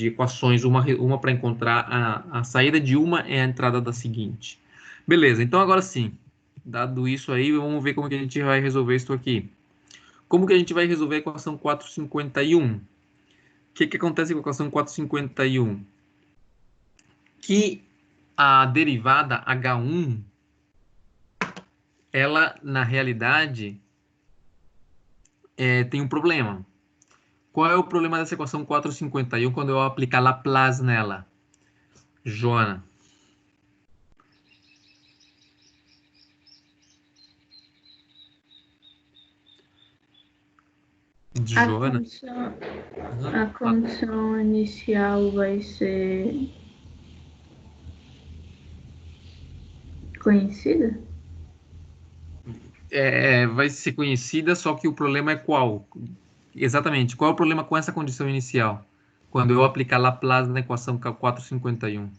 equações, uma para encontrar a saída de uma é a entrada da seguinte. Beleza, então agora sim, dado isso aí, vamos ver como que a gente vai resolver isso aqui. Como que a gente vai resolver a equação 451? O que acontece com a equação 451? Que a derivada H1, ela, na realidade, tem um problema. Qual é o problema dessa equação 451 quando eu aplicar Laplace nela? Joana. Joana. A condição inicial vai ser conhecida? Vai ser conhecida, só que o problema é qual? Exatamente. Qual é o problema com essa condição inicial? Quando eu aplicar Laplace na equação 451.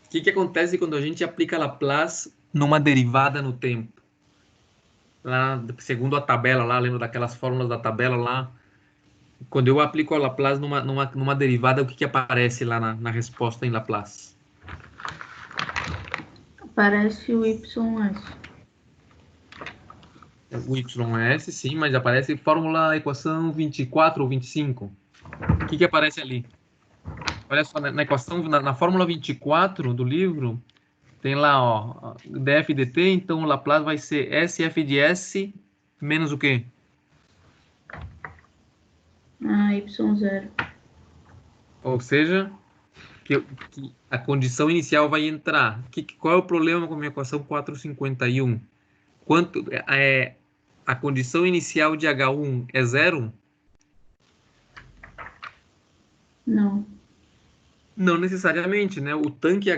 O que acontece quando a gente aplica Laplace numa derivada no tempo? Lá, segundo a tabela lá, lembra daquelas fórmulas da tabela lá? Quando eu aplico a Laplace numa derivada, o que aparece lá na resposta em Laplace? Aparece o YS. O YS, sim, mas aparece fórmula equação 24 ou 25. O que aparece ali? Olha só, na equação, na fórmula 24 do livro, tem lá, ó, df dt, então o Laplace vai ser SF de S menos o quê? Y0. Ou seja, o que a condição inicial vai entrar. Qual é o problema com a minha equação 451? A condição inicial de H1 é 0? Não. Não necessariamente, né? O tanque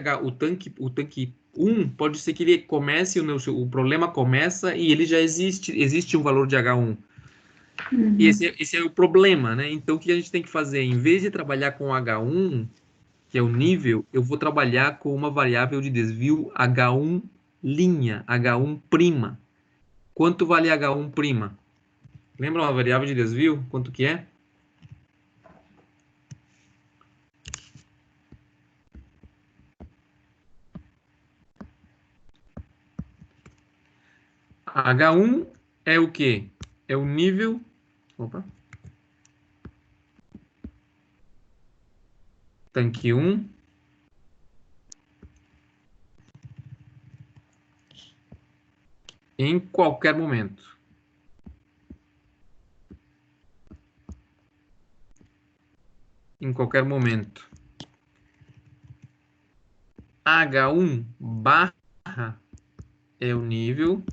1 pode ser que ele comece, o problema começa e ele já existe um valor de H1. Uhum. E esse é o problema, né? Então, o que a gente tem que fazer? Em vez de trabalhar com H1, que é o nível, eu vou trabalhar com uma variável de desvio H1', H1'. Quanto vale H1'? Lembra uma variável de desvio? Quanto que é? H1 é o quê? É o nível... Opa. Tanque 1. Em qualquer momento. Em qualquer momento. H1 barra é o nível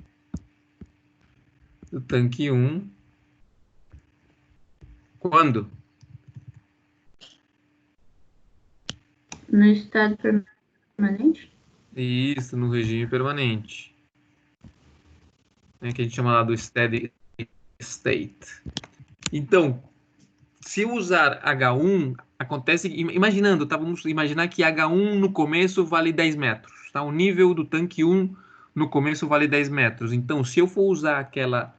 do tanque 1. Quando? No estado permanente? Isso, no regime permanente. Que a gente chama lá do steady state. Então, se eu usar H1, acontece... Imaginando, tá? Vamos imaginar que H1 no começo vale 10 metros. Tá? O nível do tanque 1 no começo vale 10 metros. Então, se eu for usar aquela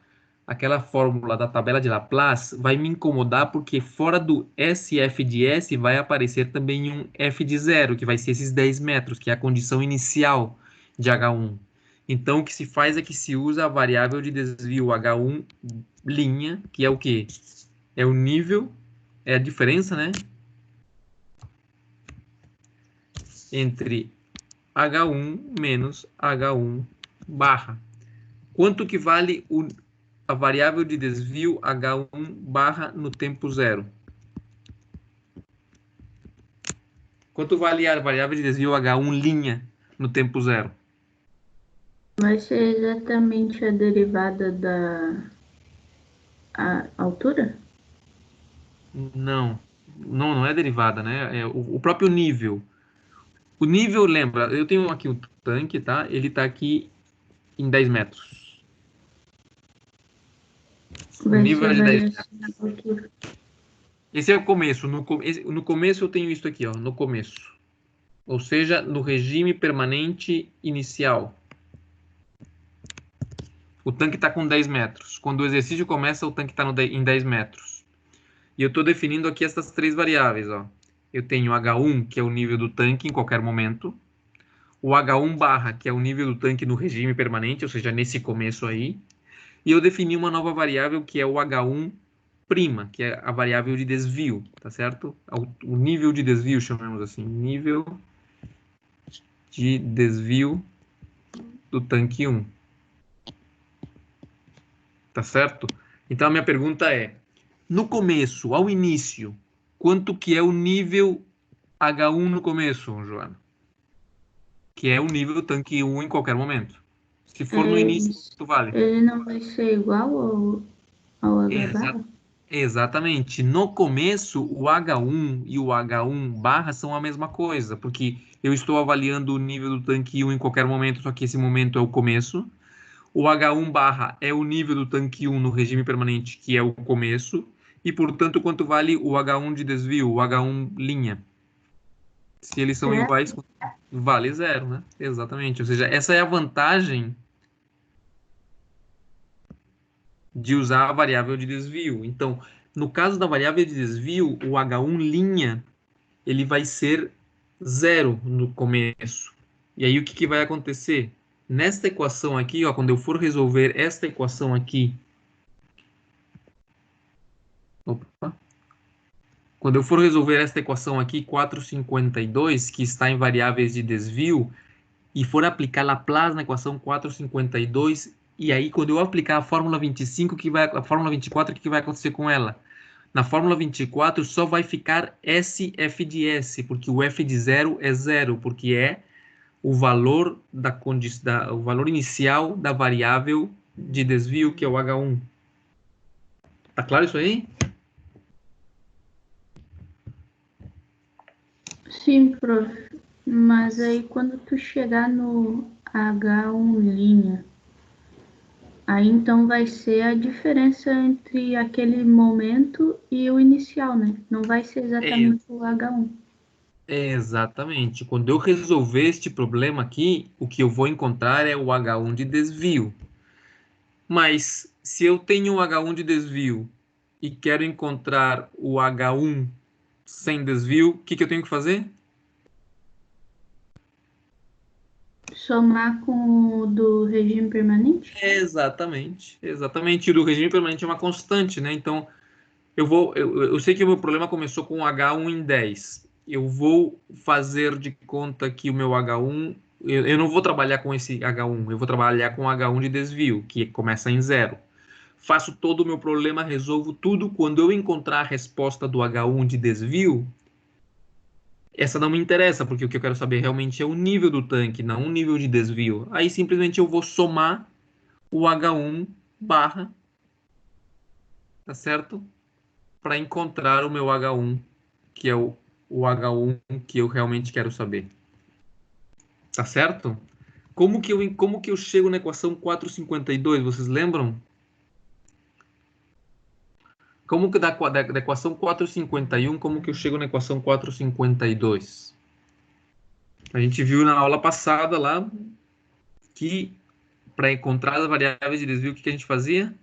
fórmula da tabela de Laplace, vai me incomodar porque fora do SF de S vai aparecer também um F de 0, que vai ser esses 10 metros, que é a condição inicial de H1. Então, o que se faz é que se usa a variável de desvio H1', que é o quê? É o nível, é a diferença, né? Entre H1 menos H1 barra. Quanto que vale a variável de desvio H1 barra no tempo 0? Quanto vale a variável de desvio H1' no tempo 0? Vai ser exatamente a derivada da altura? Não, não é derivada, né? É o próprio nível. O nível, lembra, eu tenho aqui o tanque, tá? Ele tá aqui em 10 metros. O Vai nível é ser de 10 metros. variação da altura. Esse é o começo. No começo eu tenho isso aqui, ó, no começo. Ou seja, no regime permanente inicial. O tanque está com 10 metros. Quando o exercício começa, o tanque está em 10 metros. E eu estou definindo aqui essas três variáveis. Ó. Eu tenho H1, que é o nível do tanque em qualquer momento. O H1 barra, que é o nível do tanque no regime permanente, ou seja, nesse começo aí. E eu defini uma nova variável, que é o H1', que é a variável de desvio, tá certo? O nível de desvio, chamamos assim. Nível de desvio do tanque 1. Tá certo? Então, a minha pergunta é, no começo, ao início, quanto que é o nível H1 no começo, Joana? Que é o nível do tanque 1 em qualquer momento. Se for no início, quanto vale? Ele não vai ser igual ao H barra? Exatamente. No começo, o H1 e o H1 barra são a mesma coisa, porque eu estou avaliando o nível do tanque 1 em qualquer momento, só que esse momento é o começo. O H1 barra é o nível do tanque 1 no regime permanente, que é o começo, e, portanto, quanto vale o H1 de desvio, o H1'. Se eles são Certo. iguais, vale 0, né? Exatamente. Ou seja, essa é a vantagem de usar a variável de desvio. Então, no caso da variável de desvio, o H1', ele vai ser 0 no começo. E aí, o que vai acontecer? Nesta equação aqui, ó, quando eu for resolver esta equação aqui, quando eu for resolver esta equação aqui, 452, que está em variáveis de desvio, e for aplicar Laplace na equação 452, e aí quando eu aplicar a fórmula 25, a fórmula 24, o que vai acontecer com ela? Na fórmula 24 só vai ficar SF de S, porque o F de 0 é 0, porque é o valor, o valor inicial da variável de desvio, que é o H1. Tá claro isso aí? Sim, prof. Mas aí quando tu chegar no H1 linha, aí então vai ser a diferença entre aquele momento e o inicial, né? Não vai ser exatamente o H1. Exatamente. Quando eu resolver este problema aqui, o que eu vou encontrar é o H1 de desvio. Mas se eu tenho um H1 de desvio e quero encontrar o H1 sem desvio, o que eu tenho que fazer? Somar com o do regime permanente? Exatamente. Exatamente. E o do regime permanente é uma constante, né? Então, eu sei que o meu problema começou com H1 em 10. Eu vou fazer de conta que o meu H1, eu não vou trabalhar com esse H1, eu vou trabalhar com H1 de desvio, que começa em 0. Faço todo o meu problema, resolvo tudo. Quando eu encontrar a resposta do H1 de desvio, essa não me interessa, porque o que eu quero saber realmente é o nível do tanque, não o nível de desvio. Aí simplesmente eu vou somar o H1 barra, tá certo? Para encontrar o meu H1, que é o H1 que eu realmente quero saber. Tá certo? Como que eu chego na equação 452? Vocês lembram? Como que da equação 451, como que eu chego na equação 452? A gente viu na aula passada lá que para encontrar as variáveis de desvio, o que a gente fazia?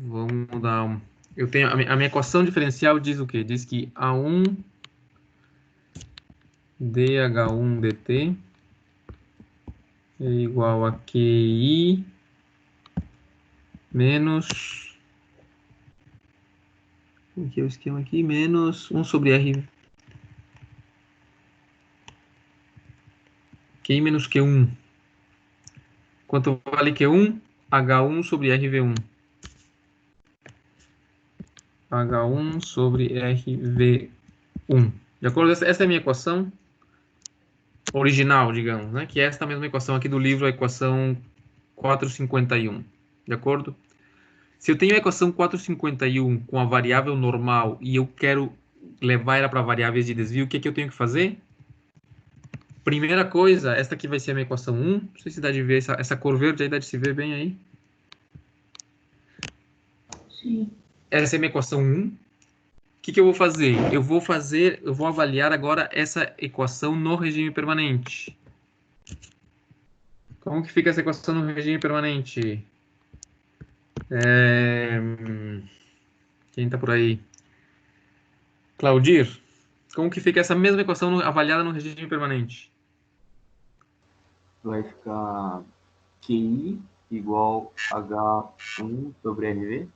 Vamos dar eu tenho a minha equação diferencial diz o quê? Diz que A1 dH1 dt é igual a QI menos, o que é o esquema aqui? Menos 1 sobre R. QI menos Q1. Quanto vale Q1? H1 sobre RV1. H1 sobre RV1. De acordo? Essa é a minha equação original, digamos, né? Que é esta mesma equação aqui do livro, a equação 451. De acordo? Se eu tenho a equação 451 com a variável normal e eu quero levar ela para variáveis de desvio, o que eu tenho que fazer? Primeira coisa, esta aqui vai ser a minha equação 1. Não sei se dá de ver, essa cor verde aí dá de se ver bem aí. Sim. Essa é a minha equação 1. O que eu vou fazer? Eu vou avaliar agora essa equação no regime permanente. Como que fica essa equação no regime permanente? Quem está por aí? Claudir, como que fica essa mesma equação avaliada no regime permanente? Vai ficar QI igual H1 sobre RV.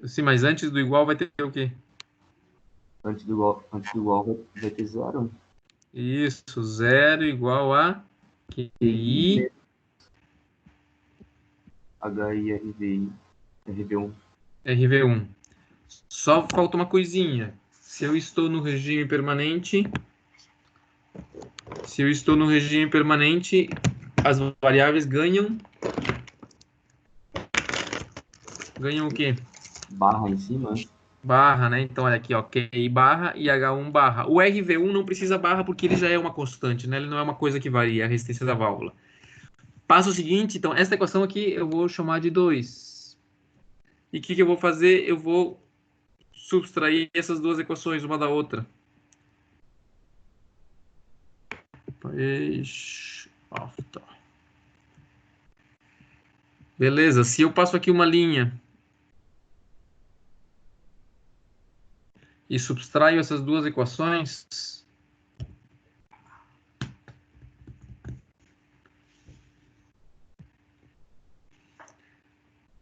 Sim, mas antes do igual vai ter o quê? Antes do igual vai ter 0. Isso, 0 igual a QI HI RV1. RV1. Só falta uma coisinha. Se eu estou no regime permanente, as variáveis ganham o quê? Barra em cima. Barra, né? Então, olha aqui, ó, QI barra e H1 barra. O RV1 não precisa barra porque ele já é uma constante, né? Ele não é uma coisa que varia, a resistência da válvula. Passo seguinte, então, esta equação aqui eu vou chamar de 2. E o que eu vou fazer? Eu vou subtrair essas duas equações uma da outra. Beleza, se eu passo aqui uma linha e subtraio essas duas equações,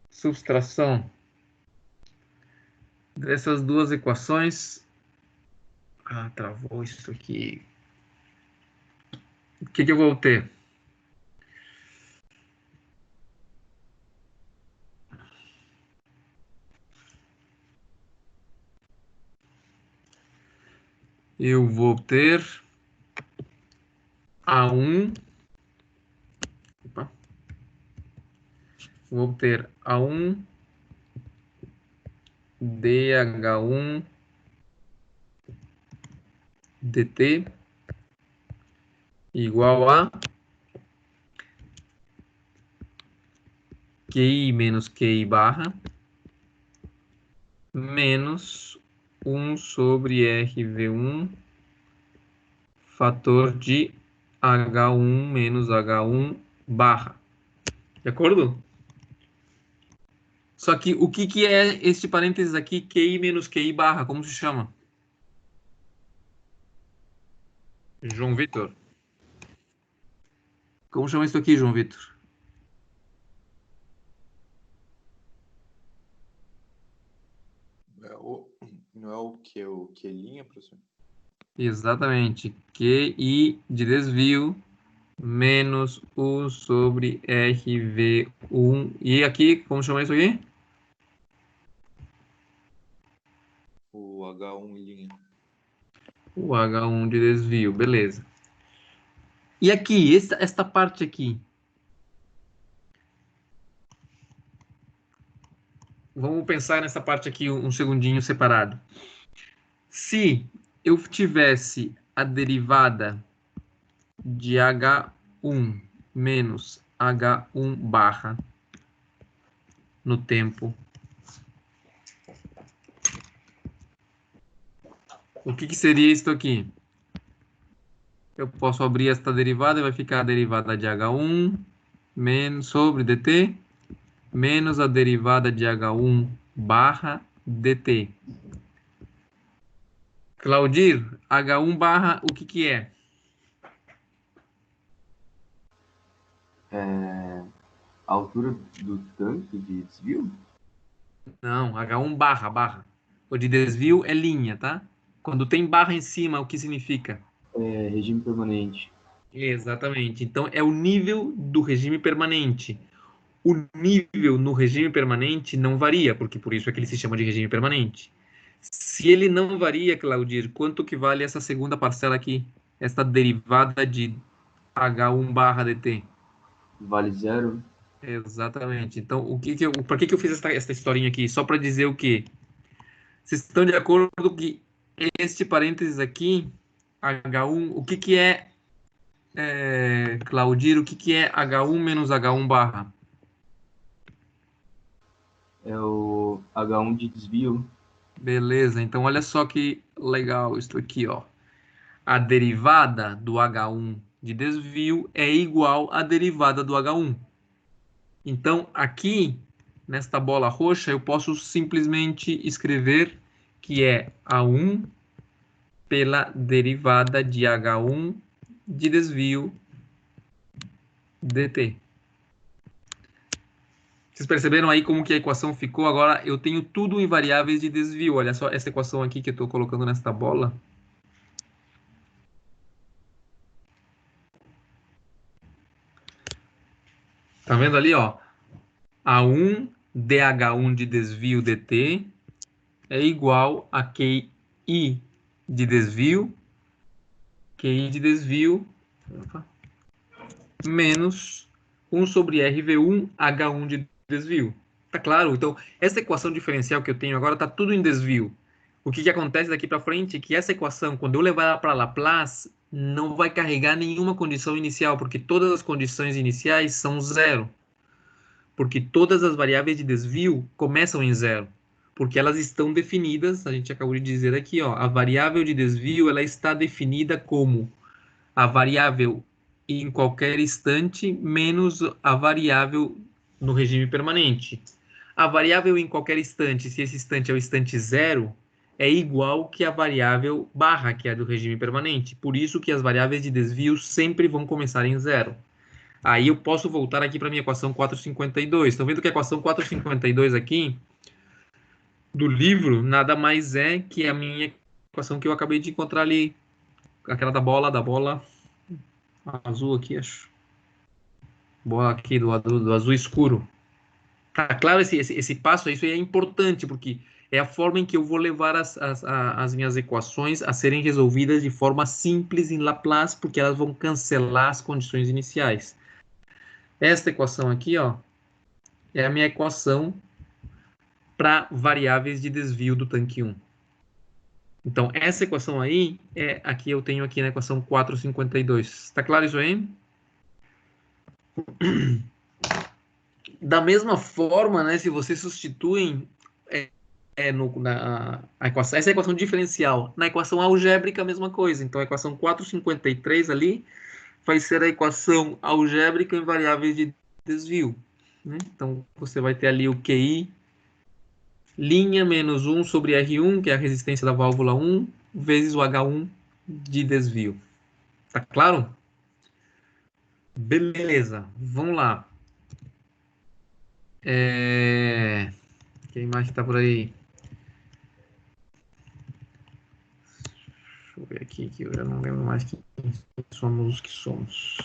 subtração dessas duas equações, travou isso aqui. O que eu vou ter? eu vou ter A1, vou ter A1 DH1 DT igual a QI menos QI barra menos 1 sobre RV1 fator de H1 menos H1 barra. De acordo? Só que o que é este parênteses aqui, QI menos QI barra? Como se chama? João Vitor. Como chama isso aqui, João Vitor? Não é o que? O que linha, professor? Exatamente. QI de desvio menos 1 sobre RV1. E aqui, como chama isso aqui? O H1 linha. O H1 de desvio, beleza. E aqui, esta parte aqui. Vamos pensar nessa parte aqui um segundinho separado. Se eu tivesse a derivada de H1 menos H1 barra no tempo, o que seria isso aqui? Eu posso abrir esta derivada e vai ficar a derivada de H1 menos sobre dt menos a derivada de H1 barra dt. Claudir, H1 barra, o que é? A altura do tanque de desvio? Não, H1 barra. O de desvio é linha, tá? Quando tem barra em cima, o que significa? É regime permanente. Exatamente. Então, é o nível do regime permanente. O nível no regime permanente não varia, porque por isso é que ele se chama de regime permanente. Se ele não varia, Claudir, quanto que vale essa segunda parcela aqui? Esta derivada de H1 barra dt? Vale zero. Exatamente. Então, por que eu fiz esta historinha aqui? Só para dizer o quê? Vocês estão de acordo que este parênteses aqui, H1, o que é, Claudir, o que é H1 menos H1 barra? É o H1 de desvio. Beleza, então olha só que legal isso aqui, ó. A derivada do H1 de desvio é igual à derivada do H1. Então, aqui, nesta bola roxa, eu posso simplesmente escrever que é A1 pela derivada de H1 de desvio dt. Vocês perceberam aí como que a equação ficou? Agora eu tenho tudo em variáveis de desvio. Olha só essa equação aqui que eu estou colocando nesta bola. Tá vendo ali, ó? A1 dH1 de desvio dt é igual a QI de desvio, menos 1 sobre RV1 H1 de desvio. Tá claro? Então, essa equação diferencial que eu tenho agora tá tudo em desvio. O que acontece daqui para frente é que essa equação, quando eu levar ela para Laplace, não vai carregar nenhuma condição inicial, porque todas as condições iniciais são zero. Porque todas as variáveis de desvio começam em zero. Porque elas estão definidas, a gente acabou de dizer aqui, ó, a variável de desvio ela está definida como a variável em qualquer instante menos a variável no regime permanente. A variável em qualquer instante, se esse instante é o instante zero, é igual que a variável barra, que é do regime permanente. Por isso que as variáveis de desvio sempre vão começar em zero. Aí eu posso voltar aqui para a minha equação 452. Estão vendo que a equação 452 aqui, do livro, nada mais é que a minha equação que eu acabei de encontrar ali. Aquela da bola azul aqui, acho. Bola aqui do azul escuro. Tá claro, esse passo, isso aí é importante, porque É a forma em que eu vou levar as minhas equações a serem resolvidas de forma simples em Laplace, porque elas vão cancelar as condições iniciais. Esta equação aqui, ó, é a minha equação para variáveis de desvio do tanque 1. Então, essa equação aí, aqui eu tenho aqui na equação 452. Está claro isso aí? Da mesma forma, né, se vocês substituem a equação, essa é a equação diferencial. Na equação algébrica, a mesma coisa. Então, a equação 453 ali vai ser a equação algébrica em variáveis de desvio. Né? Então, você vai ter ali o QI, linha menos 1 sobre R1, que é a resistência da válvula 1, vezes o H1 de desvio. Tá claro? Beleza, vamos lá. Quem mais está por aí? Deixa eu ver aqui, que eu já não lembro mais quem somos os que somos.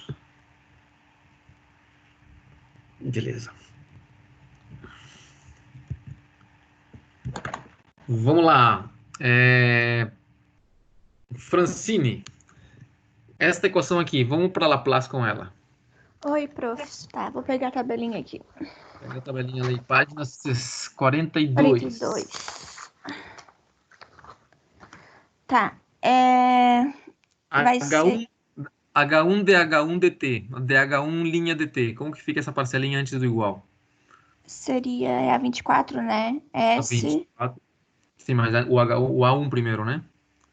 Beleza. Vamos lá. Francine, esta equação aqui, vamos para Laplace com ela. Oi, prof. Tá, vou pegar a tabelinha aqui. Pega a tabelinha ali, página 42. 42. Tá. Vai H1, ser... H1 DH1 DT. DH1 linha DT. Como que fica essa parcelinha antes do igual? Seria a 24, né? A S... 24. Sim, mas o A1 primeiro, né?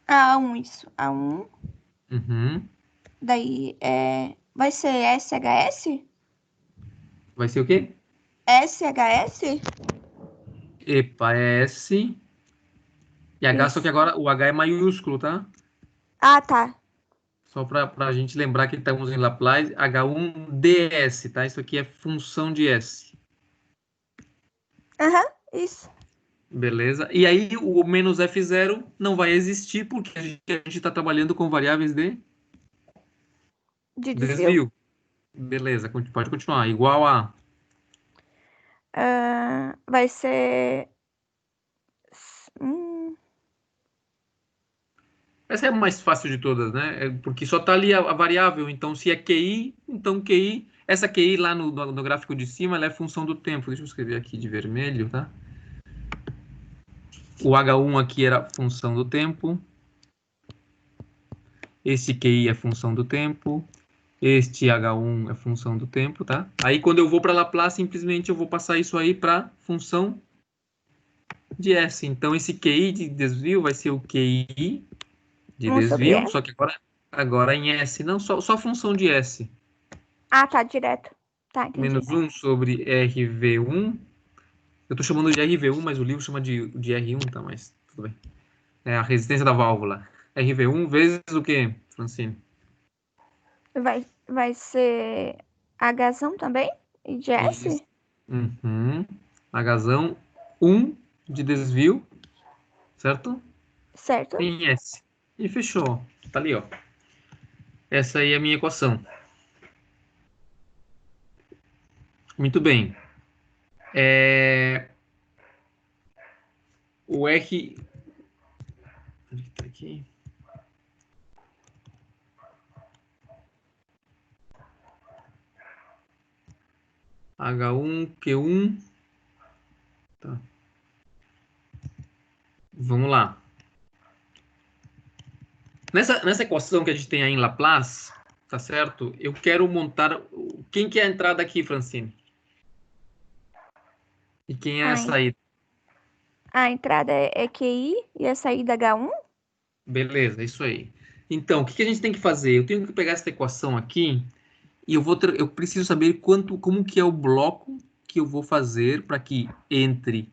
A1, isso. A1. Uhum. Daí, vai ser SHS? Vai ser o quê? SHS? Epa, é S. E H, Isso. só que agora o H é maiúsculo, tá? Ah, tá. Só para a gente lembrar que estamos em Laplace, H1DS, tá? Isso aqui é função de S. Aham, isso. Beleza? E aí o menos F0 não vai existir porque a gente está trabalhando com variáveis de De desvio. Beleza, pode continuar. Igual a... vai ser... Essa é a mais fácil de todas, né? Porque só está ali a variável. Então, se é QI, então QI... Essa QI lá no gráfico de cima, ela é função do tempo. Deixa eu escrever aqui de vermelho, tá? O H1 aqui era função do tempo. Esse QI é função do tempo. Este H1 é função do tempo, tá? Aí, quando eu vou para Laplace, simplesmente eu vou passar isso aí para função de S. Então, esse QI de desvio vai ser o QI de desvio, só que agora em S. Não, só função de S. Ah, tá, direto. Tá, entendi. Menos 1 sobre RV1. Eu estou chamando de RV1, mas o livro chama de R1, tá? Mas tudo bem. É a resistência da válvula. RV1 vezes o quê, Francine? Vai ser Hzão também? E de S? Uhum. Hzão 1 de desvio, certo? Certo. Em S. E fechou. Tá ali, ó. Essa aí é a minha equação. Muito bem. O R... Onde que tá aqui? H1, Q1. Tá. Vamos lá. Nessa equação que a gente tem aí em Laplace, tá certo? Eu quero montar... Quem que é a entrada aqui, Francine? E quem é a saída? A entrada é QI e a saída H1? Beleza, isso aí. Então, o que a gente tem que fazer? Eu tenho que pegar essa equação aqui e eu preciso saber como que é o bloco que eu vou fazer para que entre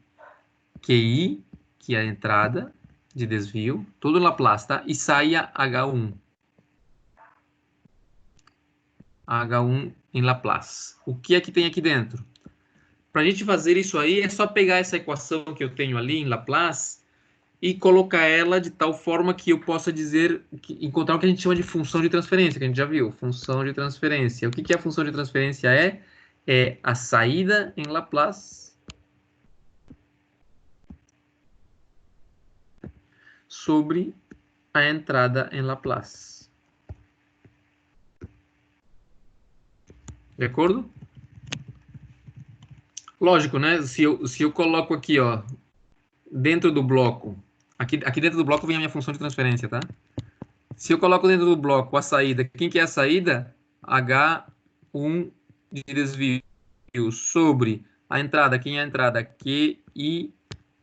QI, que é a entrada de desvio, todo Laplace, tá? E saia H1. H1 em Laplace. O que é que tem aqui dentro? Para a gente fazer isso aí, é só pegar essa equação que eu tenho ali em Laplace e colocar ela de tal forma que eu possa encontrar o que a gente chama de função de transferência, que a gente já viu, função de transferência. O que a função de transferência é? É a saída em Laplace sobre a entrada em Laplace. De acordo? Lógico, né? Se eu coloco aqui, ó, dentro do bloco, aqui dentro do bloco vem a minha função de transferência, tá? Se eu coloco dentro do bloco a saída, quem que é a saída? H1 de desvio sobre a entrada, quem é a entrada? QI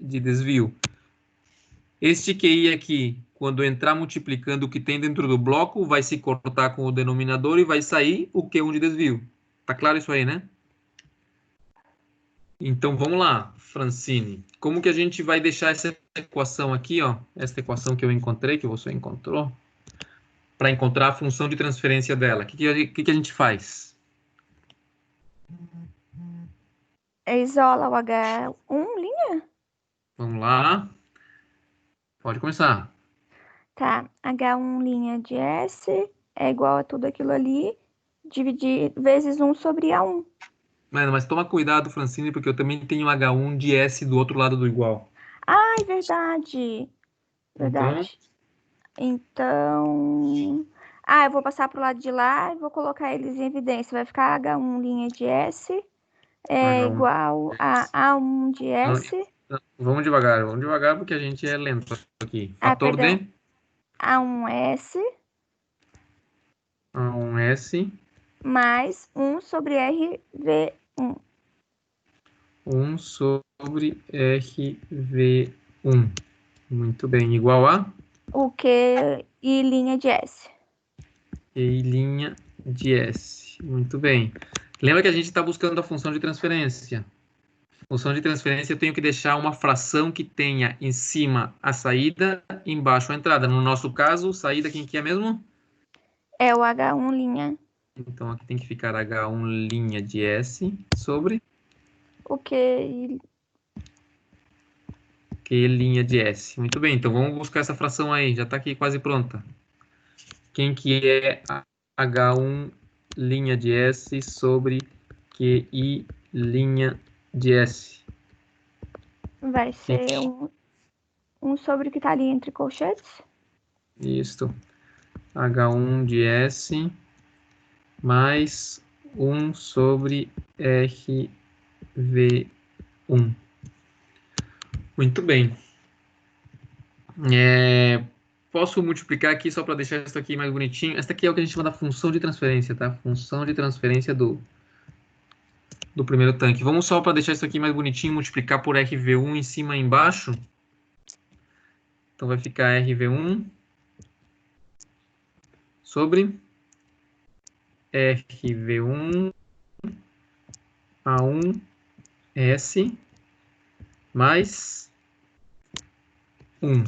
de desvio. Este QI aqui, quando entrar multiplicando o que tem dentro do bloco, vai se cortar com o denominador e vai sair o Q1 de desvio. Tá claro isso aí, né? Então, vamos lá, Francine. Como que a gente vai deixar essa equação aqui, ó? Essa equação que eu encontrei, que você encontrou, para encontrar a função de transferência dela. O que a gente faz? Isola o H1 linha? Vamos lá. Pode começar. Tá, H1 linha de S é igual a tudo aquilo ali, dividir vezes 1 sobre A1. Mano, mas toma cuidado, Francine, porque eu também tenho H1 de S do outro lado do igual. Ai, verdade. Verdade. Então... eu vou passar pro lado de lá e vou colocar eles em evidência. Vai ficar H1 linha de S é H1. igual a A1 de S. Vamos devagar, porque a gente é lento aqui. Fator perdão. de A1S A1S mais 1 sobre RV1. 1 sobre RV1. Muito bem, igual a? O que e linha de S. E linha de S. Muito bem. Lembra que a gente está buscando a função de transferência. Função de transferência eu tenho que deixar uma fração que tenha em cima a saída, embaixo a entrada. No nosso caso, saída quem que é mesmo? É o H1 linha. Então aqui tem que ficar H1 linha de S sobre O que Q linha de S. Muito bem, então vamos buscar essa fração aí, já está aqui quase pronta. Quem que é H1 linha de S sobre QI linha de S? vai ser um sobre o que está ali entre colchetes. Isso. H1 de S mais 1 sobre RV1. Muito bem. Posso multiplicar aqui só para deixar isso aqui mais bonitinho. Essa aqui é o que a gente chama da função de transferência, tá? Função de transferência do primeiro tanque. Vamos só para deixar isso aqui mais bonitinho, multiplicar por RV1 em cima e embaixo. Então vai ficar RV1 sobre RV1 A1 S mais 1.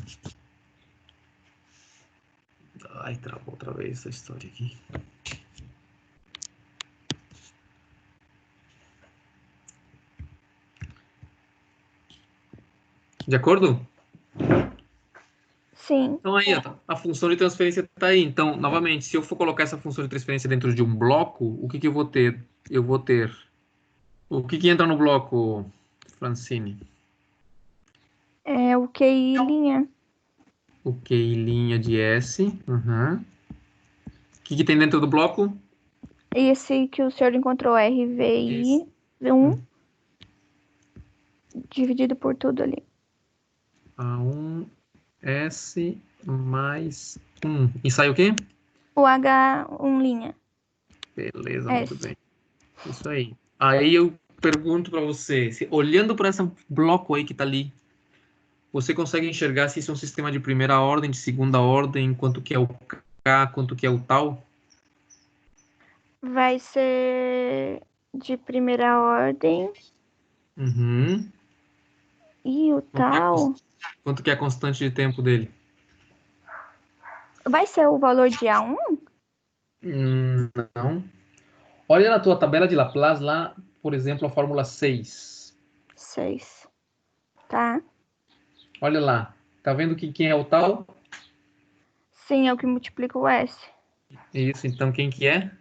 Ai, travou outra vez essa história aqui. De acordo? Sim. Então aí, ó, a função de transferência está aí. Então, novamente, se eu for colocar essa função de transferência dentro de um bloco, o que eu vou ter? Eu vou ter... O que entra no bloco, Francine? É o QI linha. O QI linha de S. Uhum. O que tem dentro do bloco? Esse que o senhor encontrou, RVI 1, dividido por tudo ali. A1 S mais 1. E sai o quê? O H1 linha. Beleza, muito bem. Isso aí. Aí eu pergunto para você, olhando para esse bloco aí que está ali, você consegue enxergar se isso é um sistema de primeira ordem, de segunda ordem, quanto que é o K, quanto que é o tal? Vai ser de primeira ordem. Uhum. E o tal... Quanto que é a constante de tempo dele? Vai ser o valor de A1? Não. Olha na tua tabela de Laplace lá, por exemplo, a fórmula 6. 6. Tá. Olha lá. Tá vendo que quem é o tal? Sim, é o que multiplica o S. Isso, então quem que é?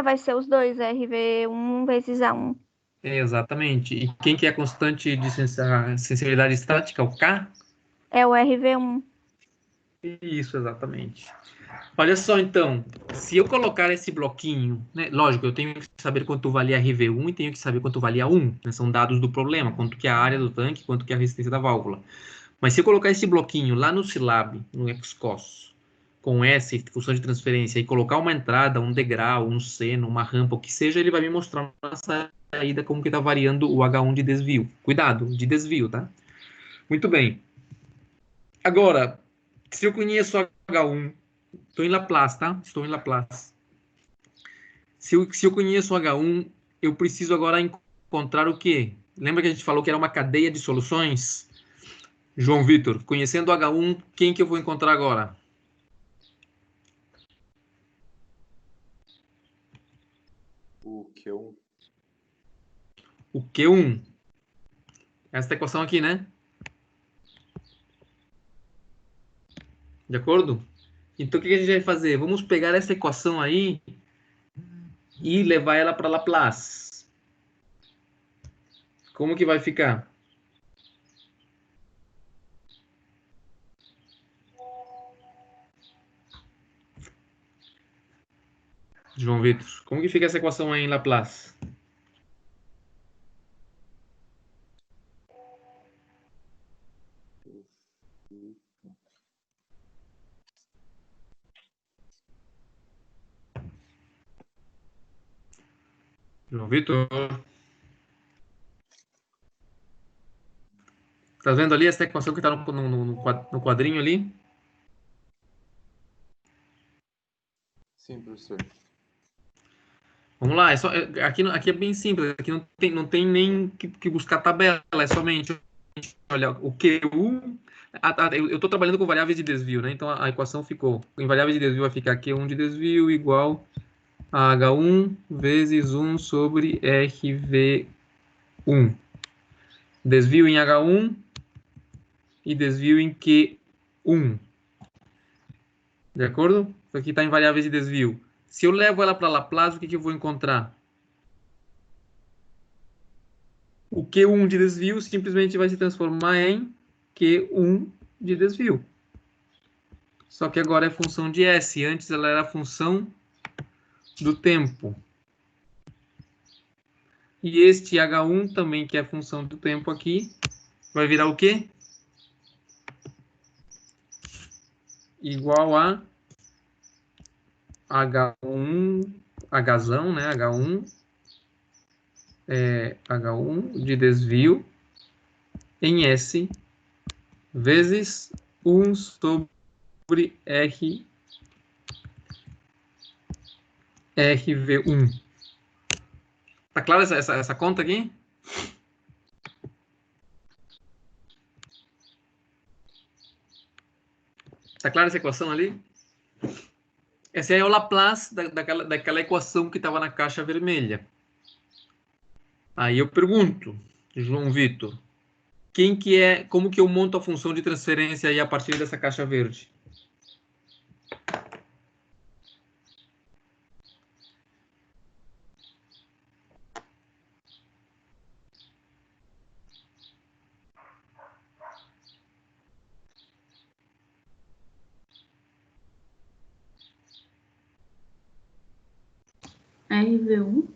Vai ser os dois, RV1 vezes A1. Exatamente. E quem que é a constante de sensibilidade estática? O K? É o RV1. Isso, exatamente. Olha só, então, se eu colocar esse bloquinho, né, lógico, eu tenho que saber quanto valia RV1 e tenho que saber quanto valia 1, né, são dados do problema, quanto que é a área do tanque, quanto que é a resistência da válvula. Mas se eu colocar esse bloquinho lá no Scilab, no XCOS, com S, função de transferência, e colocar uma entrada, um degrau, um seno, uma rampa, o que seja, ele vai me mostrar na saída como que está variando o H1 de desvio. Cuidado, de desvio, tá? Muito bem. Agora, se eu conheço H1, estou em Laplace, tá? Estou em Laplace. Se eu conheço H1, eu preciso agora encontrar o quê? Lembra que a gente falou que era uma cadeia de soluções? João Vitor, conhecendo H1, quem que eu vou encontrar agora? O Q1. O Q1. Essa equação aqui, né? De acordo? Então, o que a gente vai fazer? Vamos pegar essa equação aí e levar ela para Laplace. Como que vai ficar? João Vitor, como que fica essa equação aí em Laplace? João Vitor, tá vendo ali essa equação que está no quadrinho ali? Sim, professor. Vamos lá, aqui é bem simples, aqui não tem nem que buscar tabela, é somente, olha, o Q1, eu estou trabalhando com variáveis de desvio, né? Então a equação ficou, em variáveis de desvio vai ficar Q1 de desvio igual a H1 vezes 1 sobre RV1. Desvio em H1 e desvio em Q1. De acordo? Isso aqui está em variáveis de desvio. Se eu levo ela para Laplace, o que eu vou encontrar? O Q1 de desvio simplesmente vai se transformar em Q1 de desvio. Só que agora é função de S. Antes ela era função do tempo. E este H1 também, que é a função do tempo aqui, vai virar o quê? Igual a H1, Hzão, né? H1 de desvio em S vezes 1 sobre RV1. Tá clara essa conta aqui? Tá clara essa equação ali? Essa é o Laplace daquela equação que estava na caixa vermelha. Aí eu pergunto, João Vitor, como que eu monto a função de transferência aí a partir dessa caixa verde? RV1.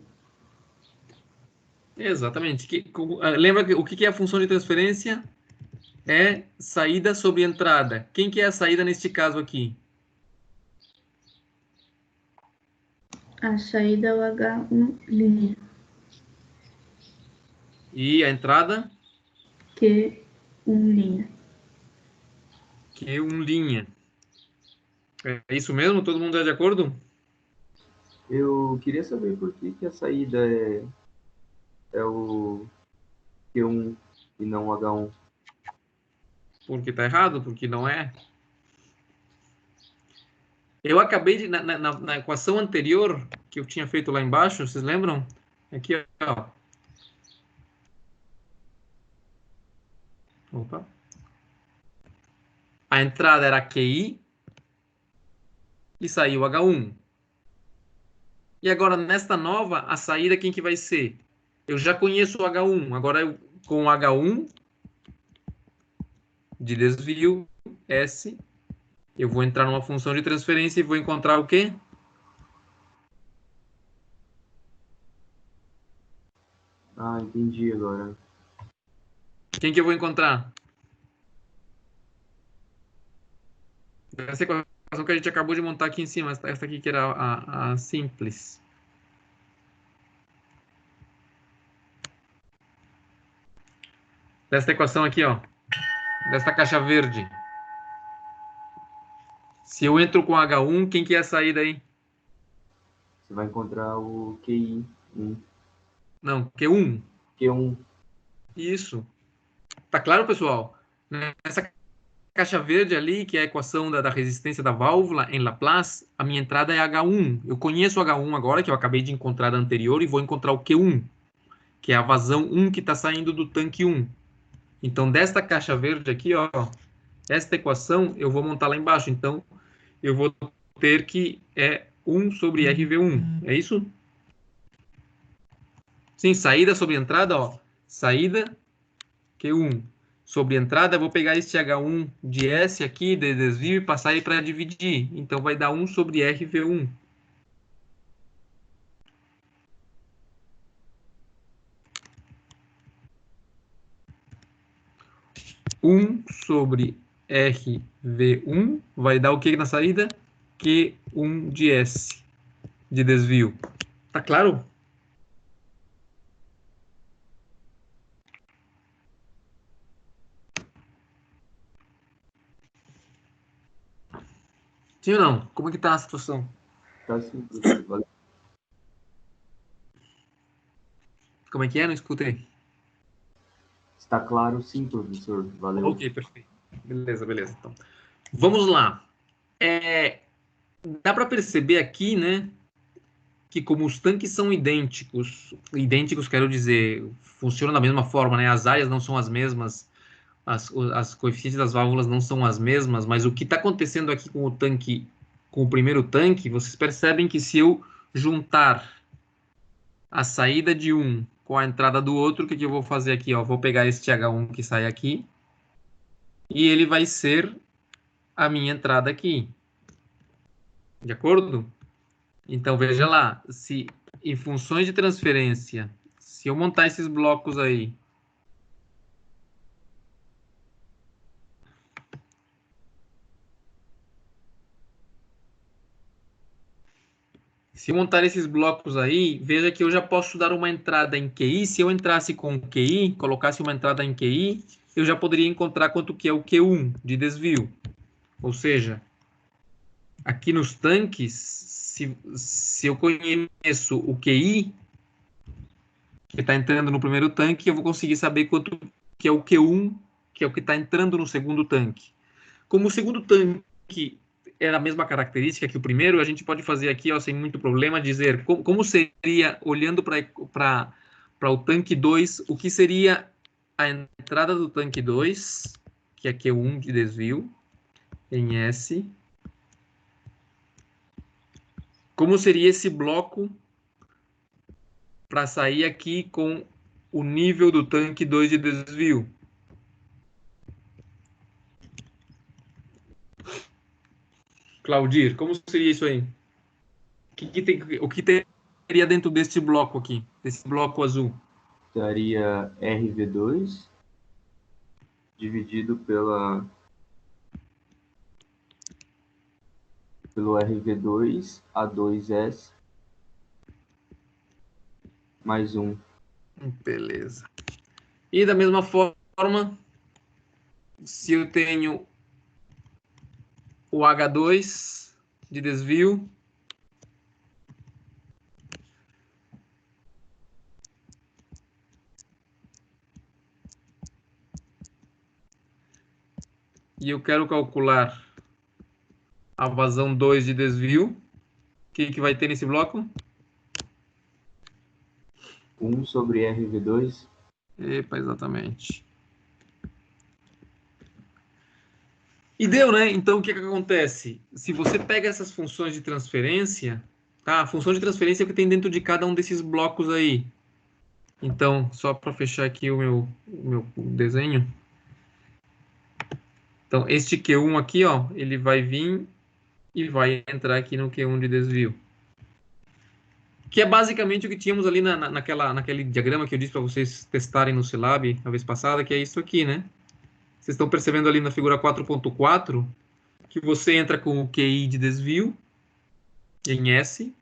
Exatamente. Lembra o que é a função de transferência? É saída sobre entrada. Quem que é a saída neste caso aqui? A saída é o H1 linha. E a entrada? Q1 linha. Q1 linha. É isso mesmo? Todo mundo é de acordo? Eu queria saber por que a saída é o Q1 e não o H1. Porque está errado, porque não é. Eu acabei de, na equação anterior que eu tinha feito lá embaixo, vocês lembram? Aqui, ó. Opa. A entrada era QI e saiu H1. E agora, nesta nova, a saída quem que vai ser? Eu já conheço o H1. Agora, com o H1 de desvio, S, Eu vou entrar numa função de transferência e vou encontrar o quê? Ah, entendi agora. Quem que eu vou encontrar? Essa equação que a gente acabou de montar aqui em cima, essa aqui que era a simples. Dessa equação aqui, ó. Dessa caixa verde. Se eu entro com H1, quem que é a saída aí? Você vai encontrar o QI. Não, Q1. Q1. Isso. Tá claro, pessoal? Nessa caixa verde ali, que é a equação da resistência da válvula em Laplace, a minha entrada é H1. Eu conheço o H1 agora, que eu acabei de encontrar da anterior, e vou encontrar o Q1, que é a vazão 1 que está saindo do tanque 1. Então, desta caixa verde aqui, ó, esta equação eu vou montar lá embaixo. Então, eu vou ter que 1 sobre RV1. É isso? Sim, saída sobre entrada, ó. Saída Q1 sobre entrada, eu vou pegar este H1 de S aqui, de desvio, e passar ele para dividir. Então, vai dar 1 sobre RV1. Sobre RV1 vai dar o que na saída? Q1 de S de desvio. Tá claro? Sim ou não? Como é que tá a situação? Tá sim, professor. Valeu. Como é que é? Não escutei. Está claro, sim, professor. Valeu. Ok, perfeito. Beleza, beleza. Então, vamos lá. Dá para perceber aqui, né, que como os tanques são idênticos quero dizer, funcionam da mesma forma, né? As áreas não são as mesmas, as coeficientes das válvulas não são as mesmas, mas o que está acontecendo aqui com o tanque, com o primeiro tanque, vocês percebem que se eu juntar a saída de um com a entrada do outro, o que eu vou fazer aqui? Ó? Vou pegar este H1 que sai aqui e ele vai ser a minha entrada aqui. De acordo? Então veja lá, se em funções de transferência, se eu montar esses blocos aí, veja que eu já posso dar uma entrada em QI. Se eu entrasse com QI, colocasse uma entrada em QI, eu já poderia encontrar quanto que é o Q1 de desvio. Ou seja, aqui nos tanques, se eu conheço o QI, que está entrando no primeiro tanque, eu vou conseguir saber quanto que é o Q1, que é o que está entrando no segundo tanque. Como o segundo tanque era a mesma característica que o primeiro, a gente pode fazer aqui, ó, sem muito problema, dizer como seria, olhando para o tanque 2, o que seria a entrada do tanque 2, que é Q1 de desvio, em S. Como seria esse bloco para sair aqui com o nível do tanque 2 de desvio? Claudir, como seria isso aí? O que teria dentro deste bloco aqui, desse bloco azul? Daria RV2 dividido pelo RV2 A2S mais 1. Beleza. E da mesma forma, se eu tenho o H2 de desvio, e eu quero calcular a vazão 2 de desvio, o que vai ter nesse bloco? 1 sobre RV2. Epa, exatamente. E deu, né? Então, o que acontece? Se você pega essas funções de transferência, tá? A função de transferência é o que tem dentro de cada um desses blocos aí. Então, só para fechar aqui o meu desenho. Então, este Q1 aqui, ó, ele vai vir e vai entrar aqui no Q1 de desvio. Que é basicamente o que tínhamos ali naquele diagrama que eu disse para vocês testarem no Silab a vez passada, que é isso aqui, né? Vocês estão percebendo ali na figura 4.4 que você entra com o QI de desvio em S,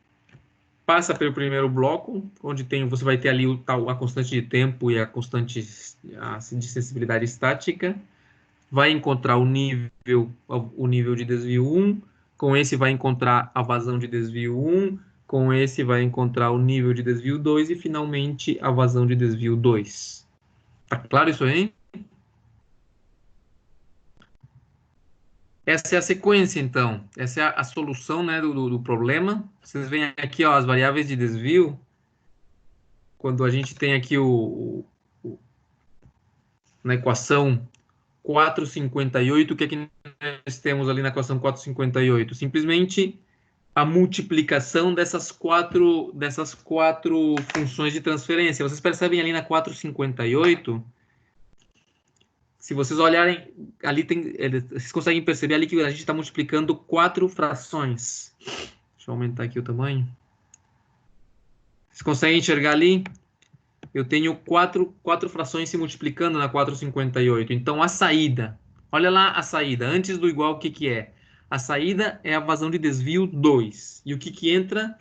passa pelo primeiro bloco, onde você vai ter ali a constante de tempo e a constante de sensibilidade estática, vai encontrar o nível de desvio 1, com esse vai encontrar a vazão de desvio 1, com esse vai encontrar o nível de desvio 2 e, finalmente, a vazão de desvio 2. Tá claro isso aí? Essa é a sequência, então. Essa é a solução, né, do problema. Vocês veem aqui, ó, as variáveis de desvio. Quando a gente tem aqui na equação 458, o que é que nós temos ali na equação 458? Simplesmente a multiplicação dessas quatro funções de transferência. Vocês percebem ali na 458, se vocês olharem, ali vocês conseguem perceber ali que a gente está multiplicando 4 frações. Deixa eu aumentar aqui o tamanho. Vocês conseguem enxergar ali? Eu tenho quatro frações se multiplicando na 458. Então, a saída, olha lá a saída, antes do igual, o que que é? A saída é a vazão de desvio 2. E o que que entra?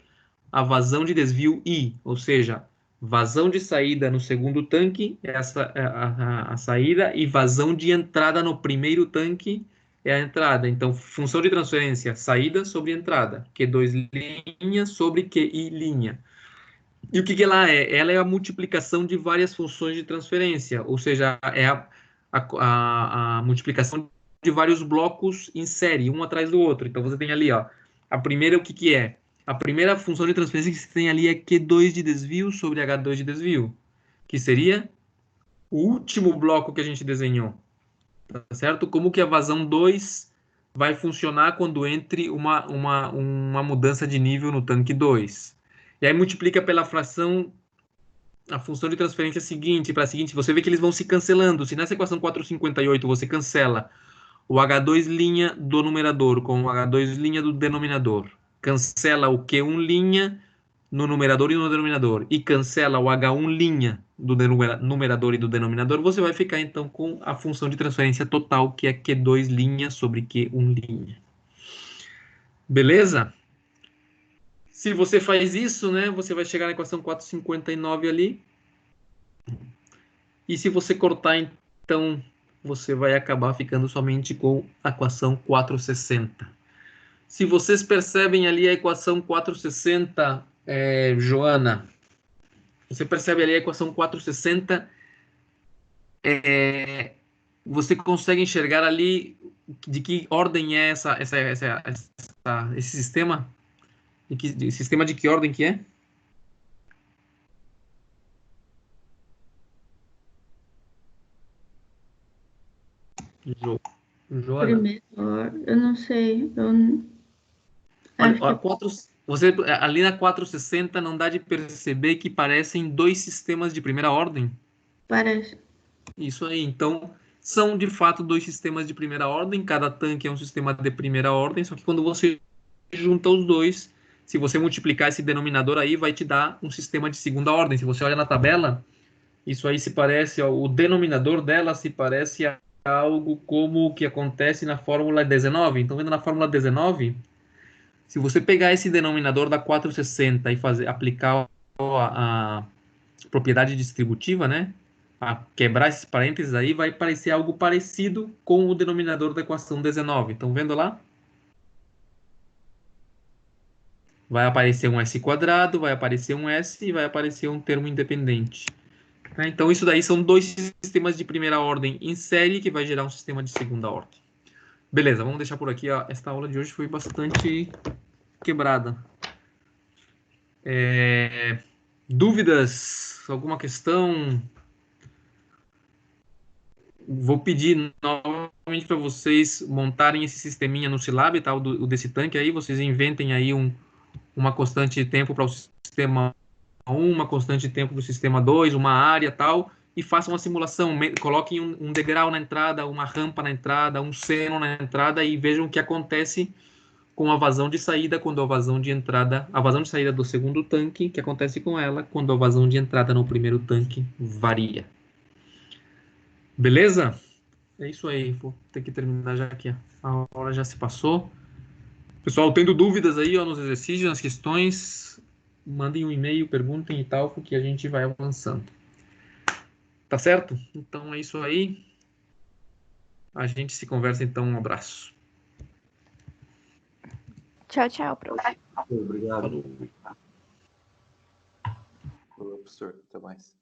A vazão de desvio I, ou seja, vazão de saída no segundo tanque é a saída e vazão de entrada no primeiro tanque é a entrada. Então, função de transferência, saída sobre entrada, Q2 linha sobre QI linha. E o que ela é? Ela é a multiplicação de várias funções de transferência, ou seja, é a multiplicação de vários blocos em série, um atrás do outro. Então, você tem ali, ó, a primeira, o que que é? A primeira função de transferência que você tem ali é Q2 de desvio sobre H2 de desvio, que seria o último bloco que a gente desenhou, tá certo? Como que a vazão 2 vai funcionar quando entre uma mudança de nível no tanque 2. E aí multiplica pela fração a função de transferência seguinte, para a seguinte, você vê que eles vão se cancelando. Se nessa equação 458 você cancela o H2' do numerador com o H2' do denominador, cancela o Q1' no numerador e no denominador, e cancela o H1' do numerador e do denominador, você vai ficar então com a função de transferência total, que é Q2' sobre Q1'. Beleza? Se você faz isso, né, você vai chegar na equação 459 ali. E se você cortar, então, você vai acabar ficando somente com a equação 460. Se vocês percebem ali a equação 460, Joana, você percebe ali a equação 460, você consegue enxergar ali de que ordem é esse sistema? Sistema de que ordem que é? Joana. Primeiro, eu não sei. Ali na 460 não dá de perceber que parecem dois sistemas de primeira ordem? Parece. Isso aí. Então, são de fato dois sistemas de primeira ordem. Cada tanque é um sistema de primeira ordem. Só que quando você junta os dois, se você multiplicar esse denominador aí, vai te dar um sistema de segunda ordem. Se você olha na tabela, isso aí se parece, ó, o denominador dela se parece a algo como o que acontece na fórmula 19. Então, vendo na fórmula 19, se você pegar esse denominador da 460 e aplicar a propriedade distributiva, né, a quebrar esses parênteses aí, vai parecer algo parecido com o denominador da equação 19. Estão vendo lá? Vai aparecer um S quadrado, vai aparecer um S e vai aparecer um termo independente. Então, isso daí são dois sistemas de primeira ordem em série que vai gerar um sistema de segunda ordem. Beleza, vamos deixar por aqui. Esta aula de hoje foi bastante quebrada. Dúvidas? Alguma questão? Vou pedir novamente para vocês montarem esse sisteminha no Silab, tá? O desse tanque aí, vocês inventem aí uma constante de tempo para o sistema 1, uma constante de tempo para o sistema 2, uma área tal, e façam uma simulação. Coloquem um degrau na entrada, uma rampa na entrada, um seno na entrada e vejam o que acontece com a vazão de saída quando a vazão de entrada, a vazão de saída do segundo tanque, que acontece com ela quando a vazão de entrada no primeiro tanque varia. Beleza? É isso aí. Vou ter que terminar já aqui. A hora já se passou. Pessoal, tendo dúvidas aí ó, nos exercícios, nas questões, mandem um e-mail, perguntem e tal, porque a gente vai avançando. Tá certo? Então é isso aí. A gente se conversa então. Um abraço. Tchau, tchau, prof. Obrigado. Falou. Falou, professor. Até mais.